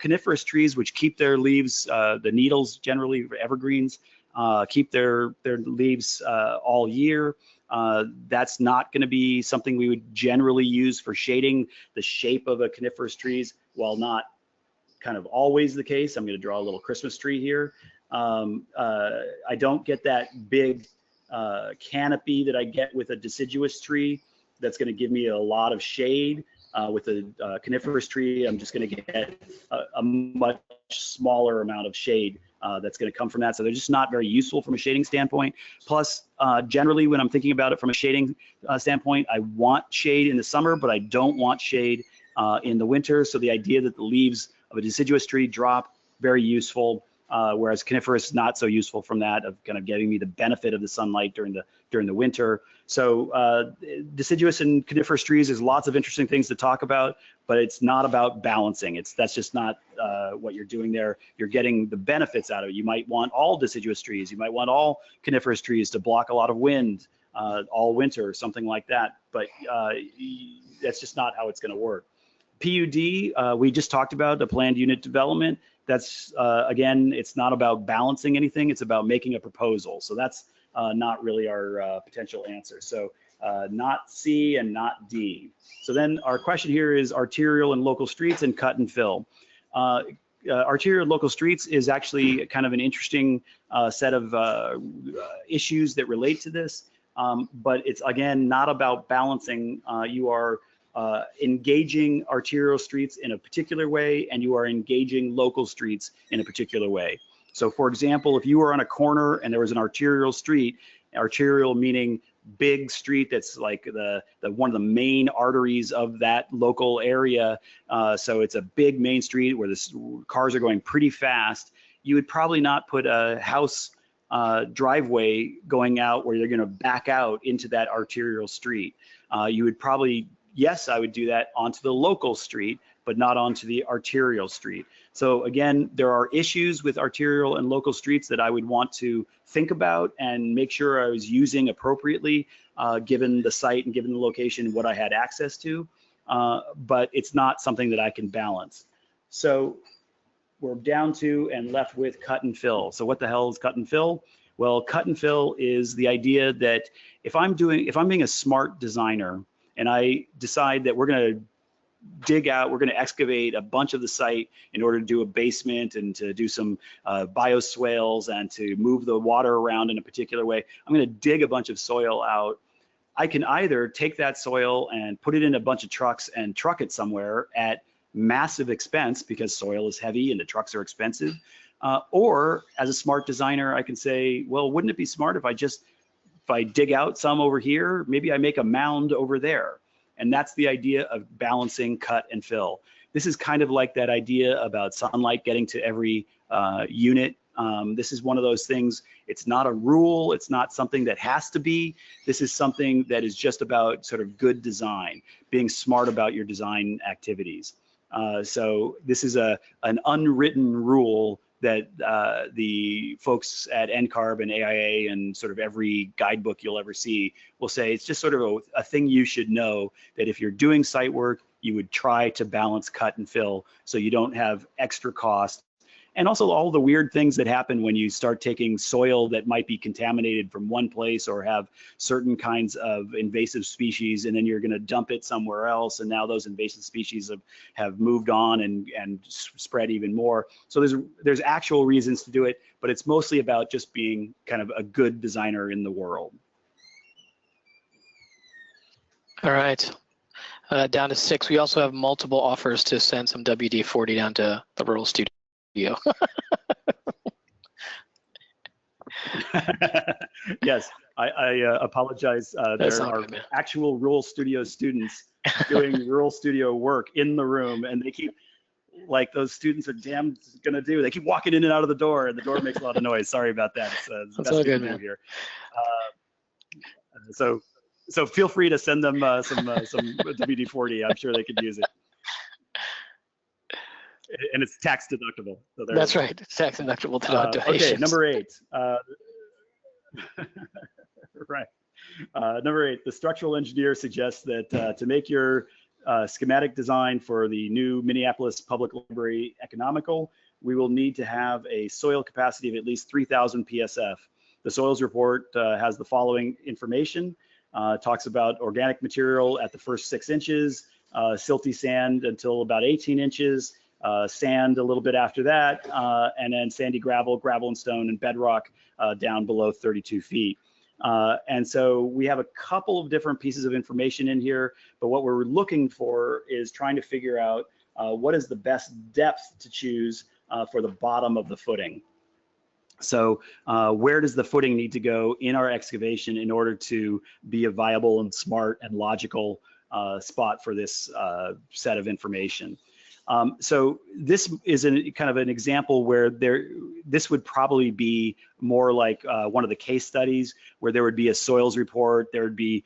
Coniferous trees, which keep their leaves, the needles generally evergreens, keep their leaves all year. That's not going to be something we would generally use for shading the shape of a coniferous trees, while not kind of always the case. I'm going to draw a little Christmas tree here. I don't get that big canopy that I get with a deciduous tree that's going to give me a lot of shade. With a coniferous tree, I'm just going to get a much smaller amount of shade that's going to come from that. So they're just not very useful from a shading standpoint. Plus, generally, when I'm thinking about it from a shading standpoint, I want shade in the summer, but I don't want shade in the winter. So the idea that the leaves of a deciduous tree drop, very useful. Whereas coniferous not so useful from that of kind of getting me the benefit of the sunlight during the winter. So deciduous and coniferous trees, there's lots of interesting things to talk about, but it's not about balancing. That's just not what you're doing there. You're getting the benefits out of it. You might want all deciduous trees. You might want all coniferous trees to block a lot of wind all winter, something like that. But that's just not how it's going to work. PUD, we just talked about the planned unit development. That's, again, it's not about balancing anything. It's about making a proposal. So that's not really our potential answer. So not C and not D. So then our question here is arterial and local streets and cut and fill. arterial local streets is actually kind of an interesting set of issues that relate to this, but it's again not about balancing. You are engaging arterial streets in a particular way, and you are engaging local streets in a particular way. So for example, if you were on a corner and there was an arterial street, arterial meaning big street that's like the one of the main arteries of that local area, so it's a big main street where the cars are going pretty fast, you would probably not put a house driveway going out where you're going to back out into that arterial street. You would probably, yes, I would do that onto the local street, but not onto the arterial street. So again, there are issues with arterial and local streets that I would want to think about and make sure I was using appropriately, given the site and given the location, what I had access to, but it's not something that I can balance. So we're down to and left with cut and fill. So what the hell is cut and fill? Well, cut and fill is the idea that if I'm being a smart designer and I decide that we're going to dig out, we're going to excavate a bunch of the site in order to do a basement and to do some bioswales and to move the water around in a particular way. I'm going to dig a bunch of soil out. I can either take that soil and put it in a bunch of trucks and truck it somewhere at massive expense because soil is heavy and the trucks are expensive. Or as a smart designer, I can say, well, wouldn't it be smart if I dig out some over here, maybe I make a mound over there. And that's the idea of balancing cut and fill. This is kind of like that idea about sunlight getting to every unit. This is one of those things, it's not a rule, it's not something that has to be. This is something that is just about sort of good design, being smart about your design activities. So this is an unwritten rule that the folks at NCARB and AIA and sort of every guidebook you'll ever see will say it's just sort of a thing you should know, that if you're doing site work, you would try to balance cut and fill so you don't have extra cost. And also all the weird things that happen when you start taking soil that might be contaminated from one place or have certain kinds of invasive species, and then you're going to dump it somewhere else, and now those invasive species have moved on and spread even more. So there's actual reasons to do it, but it's mostly about just being kind of a good designer in the world. All right. Down to 6. We also have multiple offers to send some WD-40 down to the rural studio. Yes, I apologize. There are good, actual Rural Studio students doing Rural Studio work in the room, and they keep, like those students are damn gonna do. They keep walking in and out of the door, and the door makes a lot of noise. Sorry about that. It's that's all good, man. Here. So feel free to send them some WD-40. I'm sure they could use it. And it's tax deductible. So that's right. It's tax deductible to donations. Okay, number 8. Right. Number 8, the structural engineer suggests that to make your schematic design for the new Minneapolis Public Library economical, we will need to have a soil capacity of at least 3,000 PSF. The soils report has the following information. Talks about organic material at the first 6 inches, silty sand until about 18 inches, sand a little bit after that, and then sandy gravel, gravel and stone, and bedrock down below 32 feet. And so we have a couple of different pieces of information in here, but what we're looking for is trying to figure out what is the best depth to choose for the bottom of the footing. So where does the footing need to go in our excavation in order to be a viable and smart and logical spot for this set of information? So this is kind of an example where this would probably be more like one of the case studies where there would be a soils report, there would be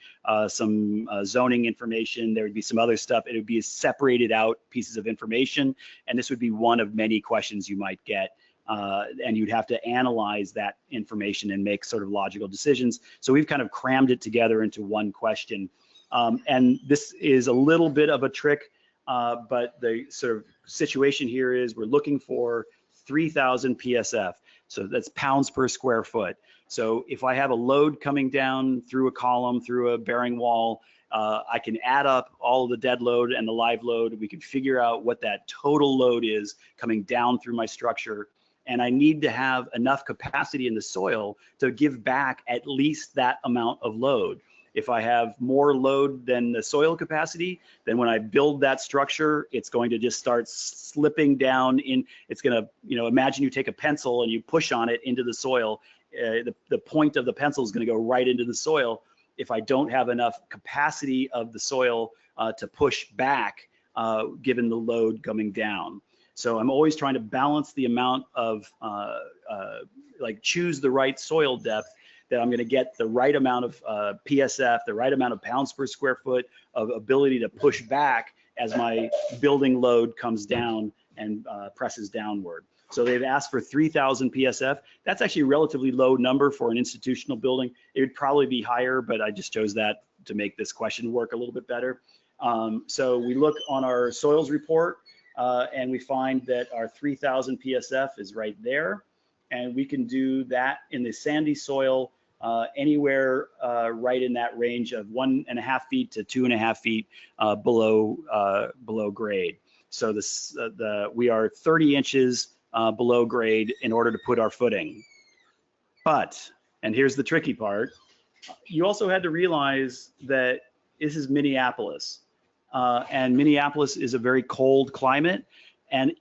some zoning information, there would be some other stuff. It would be separated out pieces of information, and this would be one of many questions you might get. And you'd have to analyze that information and make sort of logical decisions. So we've kind of crammed it together into one question. And this is a little bit of a trick. But the sort of situation here is we're looking for 3,000 PSF. So that's pounds per square foot. So if I have a load coming down through a column, through a bearing wall, I can add up all of the dead load and the live load. We can figure out what that total load is coming down through my structure. And I need to have enough capacity in the soil to give back at least that amount of load. If I have more load than the soil capacity, then when I build that structure, it's going to just start slipping down in, it's going to, you know, imagine you take a pencil and you push on it into the soil. The point of the pencil is going to go right into the soil. If I don't have enough capacity of the soil to push back, given the load coming down. So I'm always trying to balance the amount of, like choose the right soil depth that I'm going to get the right amount of PSF, the right amount of pounds per square foot of ability to push back as my building load comes down and presses downward. So they've asked for 3,000 PSF. That's actually a relatively low number for an institutional building. It would probably be higher, but I just chose that to make this question work a little bit better. So we look on our soils report and we find that our 3,000 PSF is right there. And we can do that in the sandy soil anywhere right in that range of 1.5 feet to 2.5 feet below grade. So this, we are 30 inches below grade in order to put our footing. But, and here's the tricky part, you also had to realize that this is Minneapolis, and Minneapolis is a very cold climate, and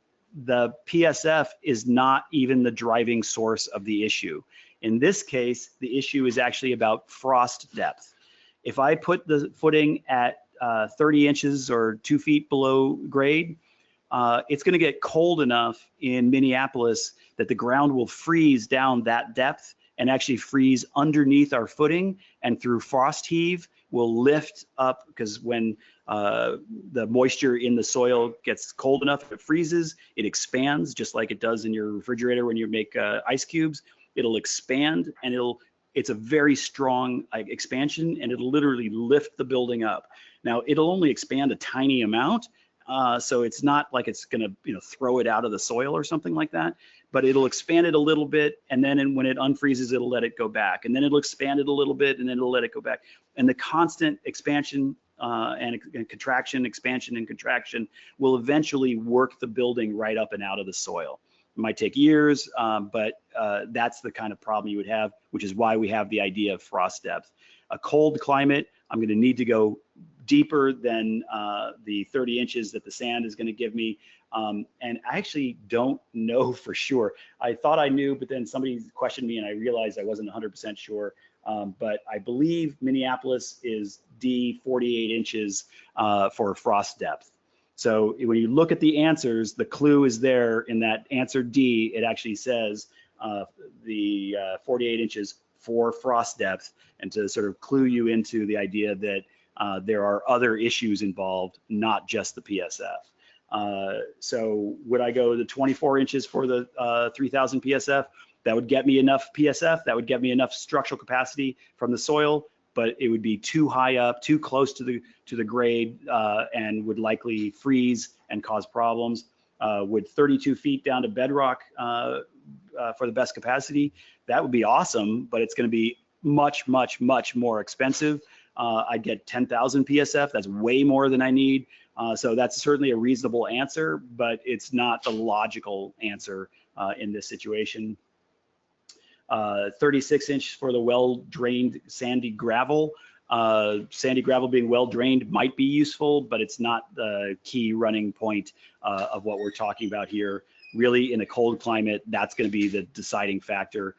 the PSF is not even the driving source of the issue. In this case, the issue is actually about frost depth. If I put the footing at 30 inches or 2 feet below grade, it's going to get cold enough in Minneapolis that the ground will freeze down that depth and actually freeze underneath our footing, and through frost heave will lift up, because when the moisture in the soil gets cold enough, it freezes, it expands just like it does in your refrigerator when you make ice cubes. It'll expand, and it's a very strong expansion, and it'll literally lift the building up. Now, it'll only expand a tiny amount, so it's not like it's going to, throw it out of the soil or something like that, but it'll expand it a little bit, and then when it unfreezes, it'll let it go back, and then it'll expand it a little bit, and then it'll let it go back. And the constant expansion and contraction, expansion and contraction will eventually work the building right up and out of the soil. It might take years, but that's the kind of problem you would have, which is why we have the idea of frost depth. A cold climate, I'm going to need to go deeper than the 30 inches that the sand is going to give me. And I actually don't know for sure. I thought I knew, but then somebody questioned me and I realized I wasn't 100% sure. But I believe Minneapolis is D 48 inches for frost depth. So when you look at the answers, the clue is there in that answer D. It actually says the 48 inches for frost depth, and to sort of clue you into the idea that there are other issues involved, not just the PSF. So would I go to 24 inches for the 3,000 PSF? That would get me enough PSF, that would get me enough structural capacity from the soil, but it would be too high up, too close to the grade, and would likely freeze and cause problems. Would 32 feet down to bedrock for the best capacity? That would be awesome, but it's going to be much, much, much more expensive. I'd get 10,000 PSF. That's way more than I need. So that's certainly a reasonable answer, but it's not the logical answer in this situation. 36 inch for the well-drained sandy gravel. Sandy gravel being well-drained might be useful, but it's not the key running point of what we're talking about here. Really, in a cold climate, that's going to be the deciding factor.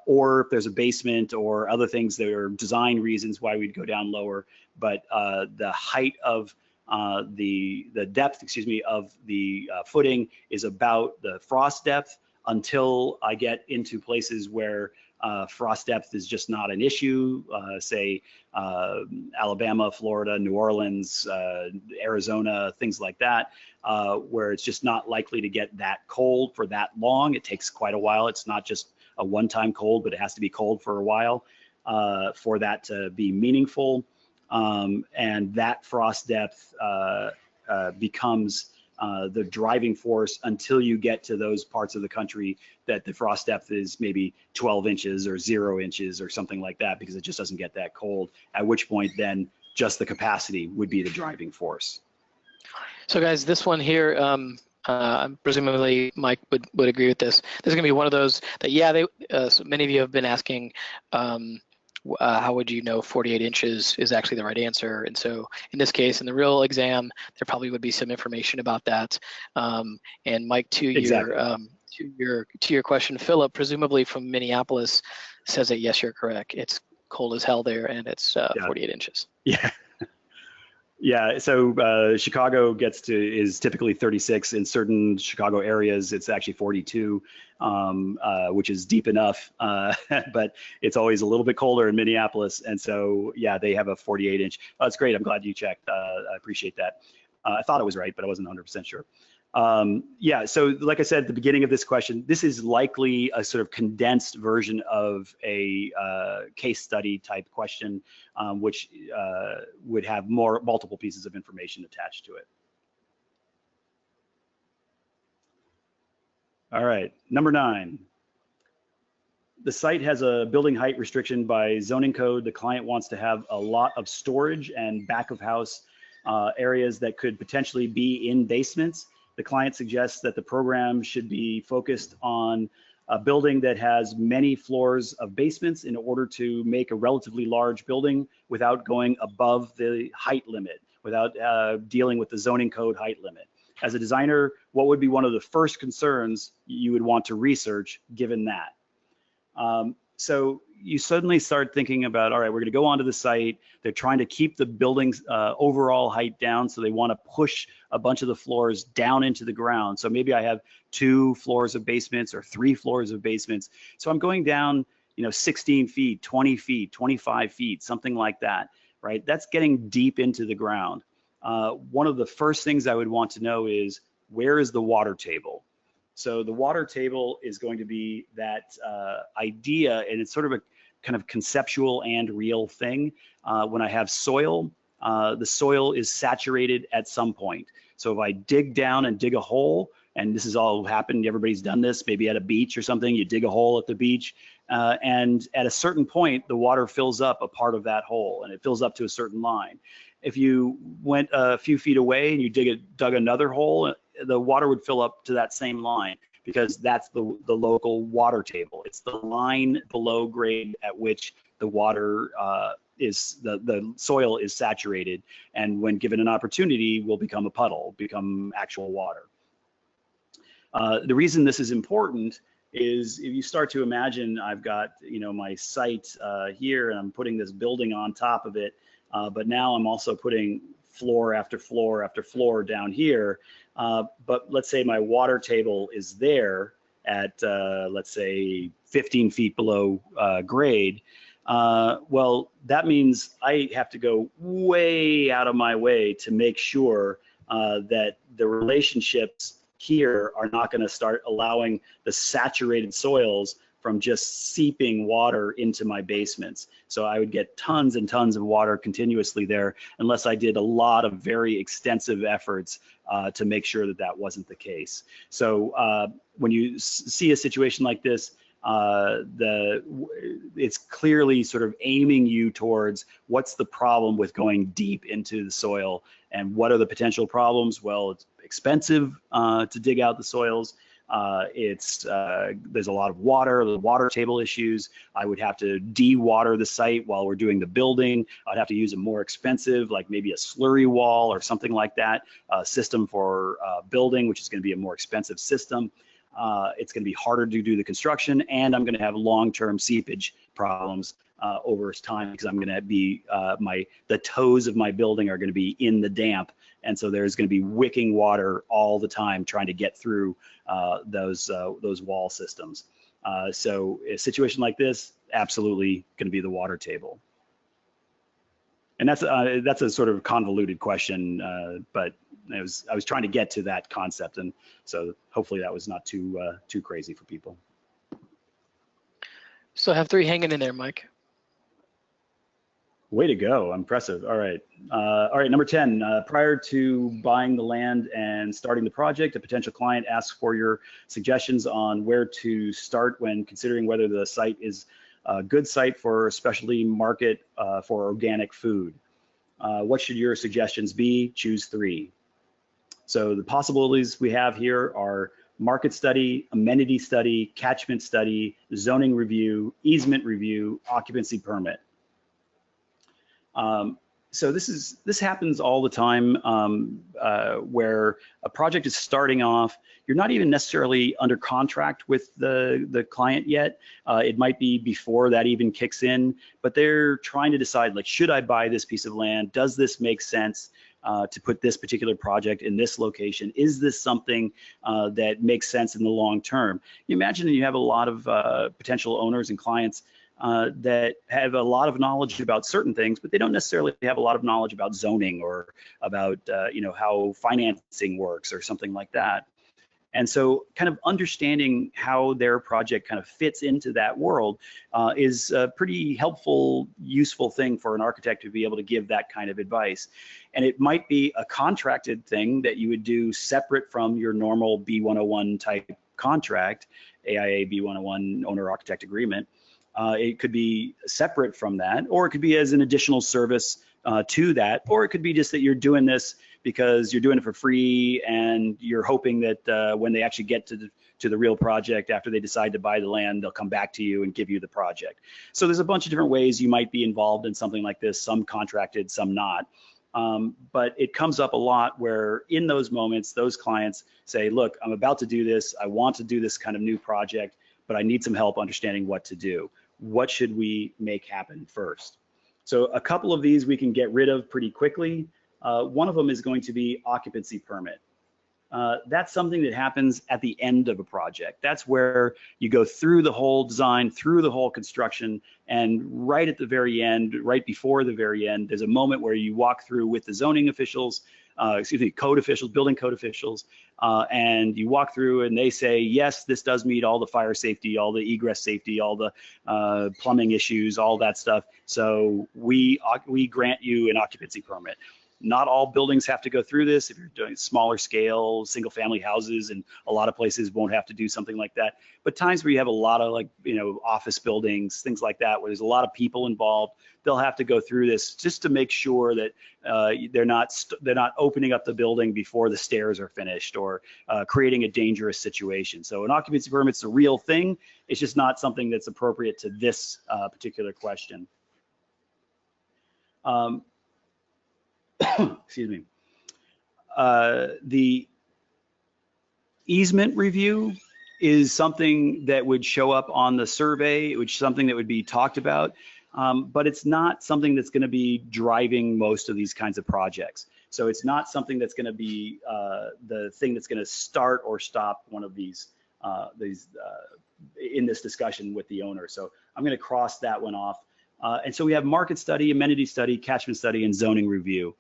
Or if there's a basement or other things that are design reasons why we'd go down lower. But the height of the depth, of the footing is about the frost depth, until I get into places where frost depth is just not an issue, say Alabama, Florida, New Orleans, Arizona, things like that, where it's just not likely to get that cold for that long. It takes quite a while. It's not just a one-time cold, but it has to be cold for a while for that to be meaningful. And that frost depth becomes the driving force until you get to those parts of the country that the frost depth is maybe 12 inches or 0 inches or something like that, because it just doesn't get that cold, at which point then just the capacity would be the driving force. So guys, this one here, presumably Mike would agree with this. This is gonna be one of those that, yeah, so many of you have been asking, how would you know 48 inches is actually the right answer? And so in this case, in the real exam, there probably would be some information about that. And Mike, to your question, Philip, presumably from Minneapolis, says that yes, you're correct. It's cold as hell there, and it's 48 inches. Yeah. Yeah, so Chicago is typically 36. In certain Chicago areas, it's actually 42, which is deep enough, but it's always a little bit colder in Minneapolis. And so, yeah, they have a 48 inch. Oh, that's great. I'm glad you checked. I appreciate that. I thought it was right, but I wasn't 100% sure. Yeah, so like I said at the beginning of this question, this is likely a sort of condensed version of a case study type question, which would have multiple pieces of information attached to it. All right, number 9. The site has a building height restriction by zoning code. The client wants to have a lot of storage and back of house areas that could potentially be in basements. The client suggests that the program should be focused on a building that has many floors of basements in order to make a relatively large building without going above the height limit, without dealing with the zoning code height limit. As a designer, what would be one of the first concerns you would want to research given that? So you suddenly start thinking about, all right, we're going to go onto the site. They're trying to keep the building's overall height down, so they want to push a bunch of the floors down into the ground. So maybe I have 2 floors of basements or 3 floors of basements. So I'm going down, 16 feet, 20 feet, 25 feet, something like that, right? That's getting deep into the ground. One of the first things I would want to know is, where is the water table? So the water table is going to be that idea, and it's sort of a kind of conceptual and real thing. When I have soil, the soil is saturated at some point. So if I dig down and dig a hole, and this has all happened, everybody's done this, maybe at a beach or something, you dig a hole at the beach, and at a certain point, the water fills up a part of that hole, and it fills up to a certain line. If you went a few feet away and you dug another hole, the water would fill up to that same line, because that's the local water table. It's the line below grade at which the water the soil is saturated, and when given an opportunity will become a puddle, become actual water. The reason this is important is if you start to imagine, I've got my site here, and I'm putting this building on top of it, but now I'm also putting floor after floor after floor down here. But let's say my water table is there at, let's say, 15 feet below grade. Well, that means I have to go way out of my way to make sure that the relationships here are not going to start allowing the saturated soils from just seeping water into my basements. So I would get tons and tons of water continuously there unless I did a lot of very extensive efforts to make sure that that wasn't the case. So when you see a situation like this, it's clearly sort of aiming you towards what's the problem with going deep into the soil, and what are the potential problems? Well, it's expensive to dig out the soils. There's a lot of water, the water table issues. I would have to de-water the site while we're doing the building. I'd have to use a more expensive, like maybe a slurry wall or something like that, system for building, which is going to be a more expensive system. It's going to be harder to do the construction, and I'm going to have long-term seepage problems over time, because I'm going to be the toes of my building are going to be in the damp, and so there's going to be wicking water all the time trying to get through those wall systems. So a situation like this, absolutely going to be the water table. And that's a sort of convoluted question, but I was trying to get to that concept, and so hopefully that was not too crazy for people. So I have 3 hanging in there, Mike. Way to go, impressive. All right, number 10, prior to buying the land and starting the project, a potential client asks for your suggestions on where to start when considering whether the site is a good site for a specialty market for organic food. What should your suggestions be? Choose 3. So the possibilities we have here are market study, amenity study, catchment study, zoning review, easement review, occupancy permit. So this happens all the time where a project is starting off. You're not even necessarily under contract with the client yet. It might be before that even kicks in, but they're trying to decide, like, should I buy this piece of land? Does this make sense to put this particular project in this location? Is this something that makes sense in the long term? You imagine that you have a lot of potential owners and clients that have a lot of knowledge about certain things, but they don't necessarily have a lot of knowledge about zoning or about how financing works or something like that. And so kind of understanding how their project kind of fits into that world is a pretty helpful, useful thing for an architect to be able to give that kind of advice. And it might be a contracted thing that you would do separate from your normal B101 type contract, AIA B101 owner architect agreement. It could be separate from that, or it could be as an additional service to that, or it could be just that you're doing this because you're doing it for free and you're hoping that when they actually get to the real project, after they decide to buy the land, they'll come back to you and give you the project. So there's a bunch of different ways you might be involved in something like this, some contracted, some not. But it comes up a lot where in those moments, those clients say, look, I'm about to do this. I want to do this kind of new project, but I need some help understanding what to do. What should we make happen first? So a couple of these we can get rid of pretty quickly. One of them is going to be occupancy permit. That's something that happens at the end of a project. That's where you go through the whole design, through the whole construction, and right at the very end, right before the very end, there's a moment where you walk through with the zoning officials, code officials, building code officials, and you walk through and they say, yes, this does meet all the fire safety, all the egress safety, all the plumbing issues, all that stuff. So we grant you an occupancy permit. Not all buildings have to go through this. If you're doing smaller scale, single family houses, and a lot of places won't have to do something like that. But times where you have a lot of office buildings, things like that, where there's a lot of people involved, they'll have to go through this just to make sure that they're not opening up the building before the stairs are finished or creating a dangerous situation. So an occupancy permit's a real thing. It's just not something that's appropriate to this particular question. Excuse me. The easement review is something that would show up on the survey, which is something that would be talked about, but it's not something that's going to be driving most of these kinds of projects. So it's not something that's going to be the thing that's going to start or stop one of these in this discussion with the owner. So I'm going to cross that one off. And so we have market study, amenity study, catchment study, and zoning review.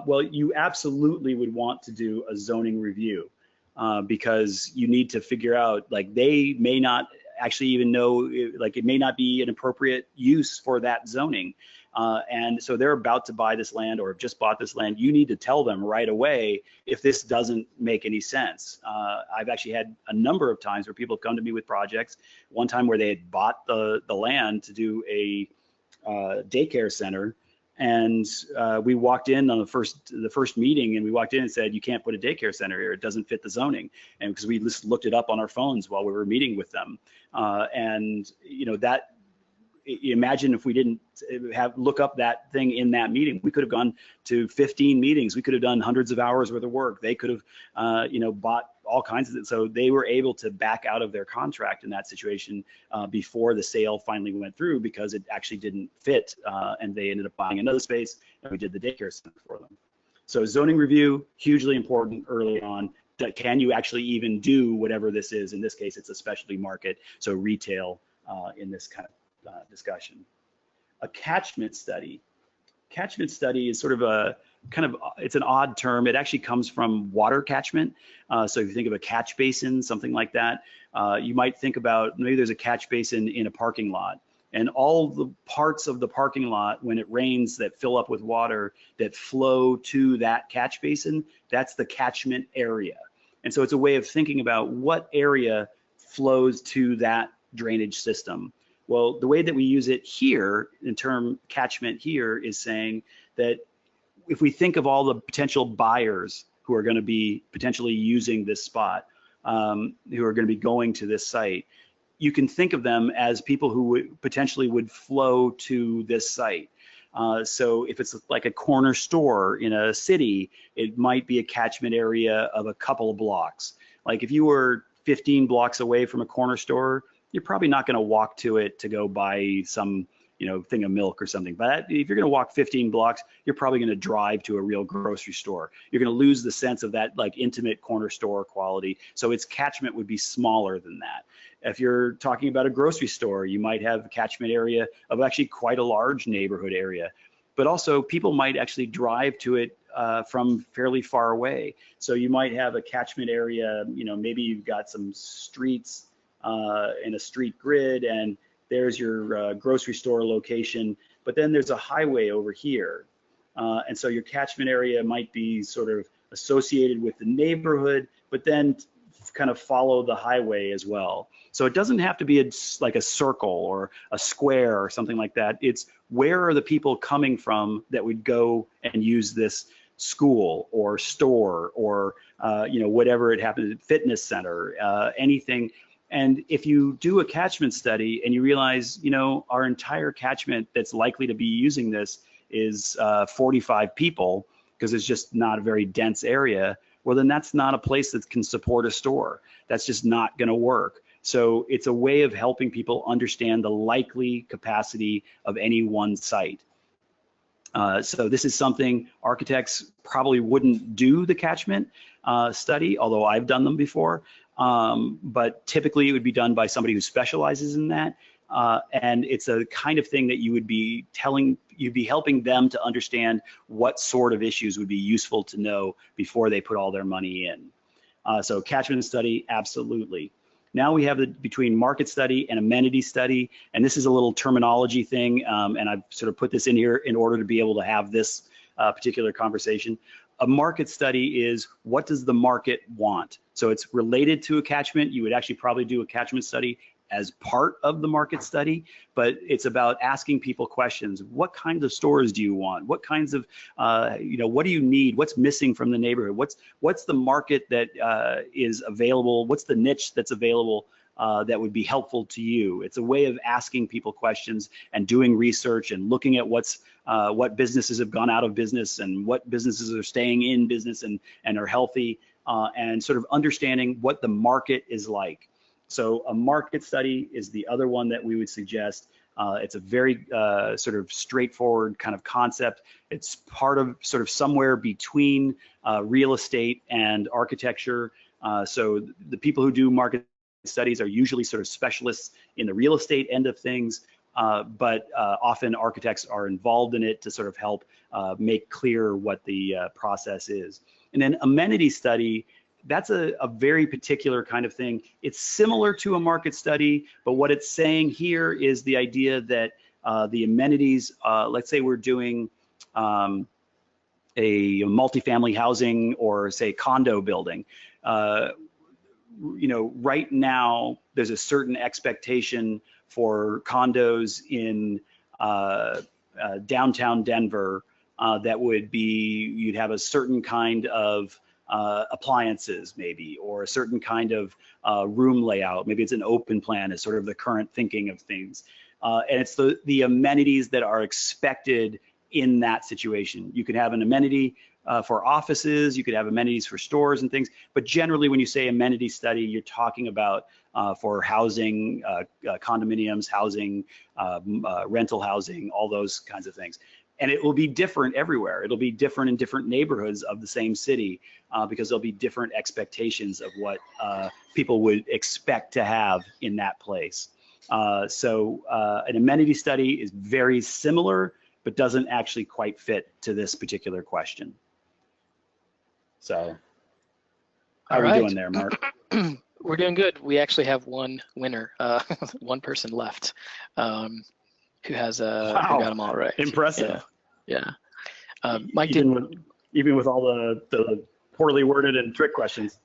Well, you absolutely would want to do a zoning review because you need to figure out, like, they may not actually even know, like, it may not be an appropriate use for that zoning. And so they're about to buy this land or have just bought this land. You need to tell them right away if this doesn't make any sense. I've actually had a number of times where people have come to me with projects. One time where they had bought the land to do a daycare center, and we walked in on the first meeting, and we walked in and said, you can't put a daycare center here, it doesn't fit the zoning. And because we just looked it up on our phones while we were meeting with them, and that, imagine if we didn't look up that thing in that meeting. We could have gone to 15 meetings. We could have done hundreds of hours worth of work. They could have bought all kinds of it. So they were able to back out of their contract in that situation before the sale finally went through, because it actually didn't fit, and they ended up buying another space, and we did the daycare center for them. So zoning review, hugely important early on. Can you actually even do whatever this is? In this case, it's a specialty market, so retail in this kind of discussion. A catchment study. Catchment study is sort of it's an odd term. It actually comes from water catchment. So if you think of a catch basin, something like that, you might think about maybe there's a catch basin in a parking lot, and all the parts of the parking lot, when it rains, that fill up with water that flow to that catch basin, that's the catchment area. And so it's a way of thinking about what area flows to that drainage system. Well, the way that we use it here, in term catchment here, is saying that if we think of all the potential buyers who are going to be potentially using this spot, who are going to be going to this site, you can think of them as people who potentially would flow to this site. So if it's like a corner store in a city, it might be a catchment area of a couple of blocks. Like if you were 15 blocks away from a corner store, you're probably not going to walk to it to go buy some, thing of milk or something. But if you're going to walk 15 blocks, you're probably going to drive to a real grocery store. You're going to lose the sense of that like intimate corner store quality. So its catchment would be smaller than that. If you're talking about a grocery store, you might have a catchment area of actually quite a large neighborhood area. But also people might actually drive to it from fairly far away. So you might have a catchment area, maybe you've got some streets in a street grid, and there's your grocery store location, but then there's a highway over here. And so your catchment area might be sort of associated with the neighborhood, but then kind of follow the highway as well. So it doesn't have to be like a circle or a square or something like that. It's where are the people coming from that would go and use this school or store or whatever it happens, fitness center, anything. And if you do a catchment study and you realize, our entire catchment that's likely to be using this is 45 people, because it's just not a very dense area, well, then that's not a place that can support a store. That's just not going to work. So it's a way of helping people understand the likely capacity of any one site. So this is something architects probably wouldn't do the catchment study, although I've done them before. But typically it would be done by somebody who specializes in that. And it's a kind of thing that you'd be helping them to understand what sort of issues would be useful to know before they put all their money in. So catchment study, absolutely. Now we have between market study and amenity study, and this is a little terminology thing, and I've sort of put this in here in order to be able to have this particular conversation. A market study is, what does the market want? So it's related to a catchment. You would actually probably do a catchment study as part of the market study, but it's about asking people questions. What kinds of stores do you want? What kinds of, what do you need? What's missing from the neighborhood? What's the market that is available? What's the niche that's available that would be helpful to you? It's a way of asking people questions and doing research and looking at what businesses have gone out of business and what businesses are staying in business and are healthy, and sort of understanding what the market is like. So a market study is the other one that we would suggest. It's a very sort of straightforward kind of concept. It's part of sort of somewhere between real estate and architecture. So the people who do market studies are usually sort of specialists in the real estate end of things, but often architects are involved in it to sort of help make clear what the process is. And then amenity study, that's a very particular kind of thing. It's similar to a market study, but what it's saying here is the idea that the amenities, let's say we're doing a multifamily housing or say condo building. Right now there's a certain expectation for condos in downtown Denver that would be, you'd have a certain kind of appliances maybe, or a certain kind of room layout. Maybe it's an open plan is sort of the current thinking of things. And it's the amenities that are expected in that situation. You could have an amenity for offices, you could have amenities for stores and things, but generally when you say amenity study, you're talking about for housing, condominiums, housing, rental housing, all those kinds of things. And it will be different everywhere. It'll be different in different neighborhoods of the same city because there'll be different expectations of what people would expect to have in that place. So an amenity study is very similar, but doesn't actually quite fit to this particular question. So how are we doing there, Mark? We're doing good. We actually have one winner, one person left who has who got them all right. Impressive. Yeah. Mike, even with all the poorly worded and trick questions.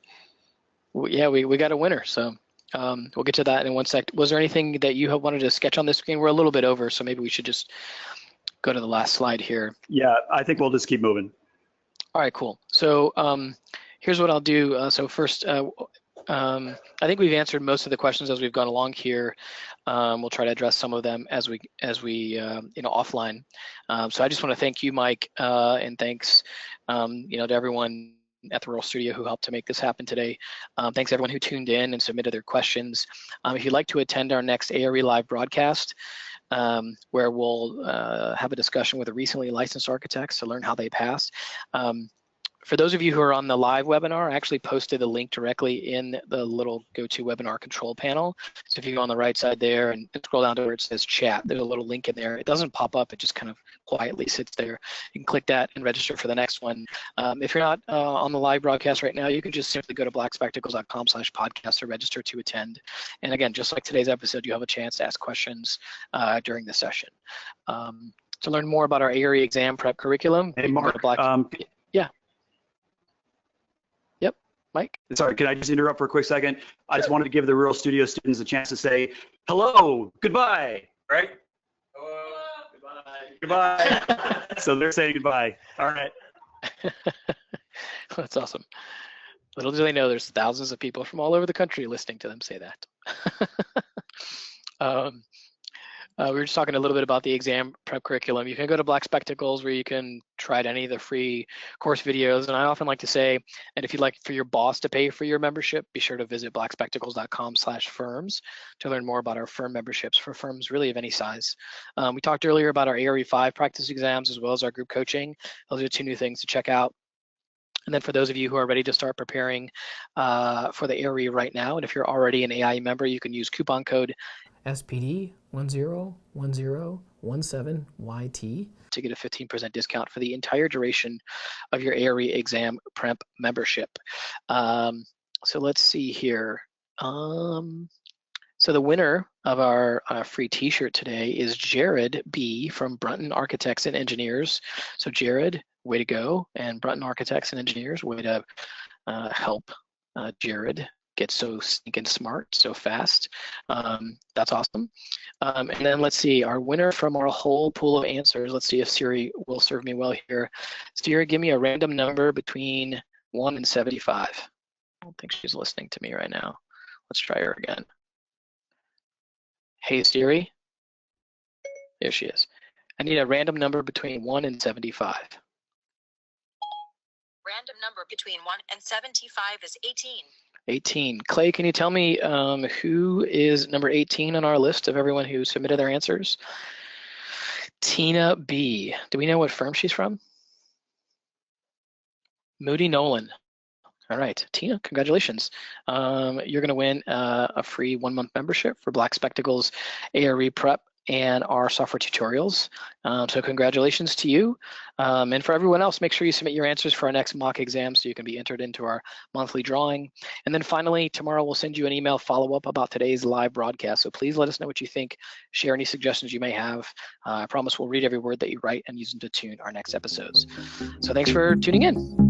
Yeah, we got a winner. So we'll get to that in one sec. Was there anything that you wanted to sketch on this screen? We're a little bit over, so maybe we should just go to the last slide here. Yeah, I think we'll just keep moving. All right, cool. So here's what I'll do. So first, I think we've answered most of the questions as we've gone along here. We'll try to address some of them as we offline. So I just want to thank you, Mike, and thanks to everyone at the Rural Studio who helped to make this happen today. Thanks everyone who tuned in and submitted their questions. If you'd like to attend our next ARE live broadcast, where we'll have a discussion with the recently licensed architects to learn how they passed. For those of you who are on the live webinar, I actually posted the link directly in the little GoToWebinar control panel. So if you go on the right side there and scroll down to where it says chat, there's a little link in there. It doesn't pop up, it just kind of quietly sits there. You can click that and register for the next one. If you're not on the live broadcast right now, you can just simply go to blackspectacles.com/podcast to register to attend. And again, just like today's episode, you have a chance to ask questions during the session. To learn more about our ARE exam prep curriculum, hey, Mark, yeah. Mike? Sorry, can I just interrupt for a quick second? I just wanted to give the Rural Studio students a chance to say hello, goodbye, right? Hello, goodbye. Goodbye. So they're saying goodbye. All right. That's awesome. Little do they know there's thousands of people from all over the country listening to them say that. We were just talking a little bit about the exam prep curriculum. You can go to Black Spectacles where you can try any of the free course videos. And I often like to say, and if you'd like for your boss to pay for your membership, be sure to visit blackspectacles.com/firms to learn more about our firm memberships for firms really of any size. We talked earlier about our ARE 5 practice exams as well as our group coaching. Those are 2 new things to check out. And then for those of you who are ready to start preparing for the ARE right now, and if you're already an AIE member, you can use coupon code SPD 101017YT to get a 15% discount for the entire duration of your ARE exam prep membership. So let's see here. So the winner of our free t-shirt today is Jared B. from Brunton Architects and Engineers. So Jared, way to go. And Brunton Architects and Engineers, way to help Jared get so stinking smart so fast. That's awesome. And then let's see, our winner from our whole pool of answers. Let's see if Siri will serve me well here. Siri, give me a random number between 1 and 75. I don't think she's listening to me right now. Let's try her again. Hey Siri. There she is. I need a random number between 1 and 75. Random number between 1 and 75 is 18. 18. Clay, can you tell me who is number 18 on our list of everyone who submitted their answers? Tina B. Do we know what firm she's from? Moody Nolan. All right, Tina, congratulations. You're going to win a free 1-month membership for Black Spectacles ARE Prep and our software tutorials. So congratulations to you. And for everyone else, make sure you submit your answers for our next mock exam so you can be entered into our monthly drawing. And then finally, tomorrow we'll send you an email follow-up about today's live broadcast. So please let us know what you think. Share any suggestions you may have. I promise we'll read every word that you write and use them to tune our next episodes. So thanks for tuning in.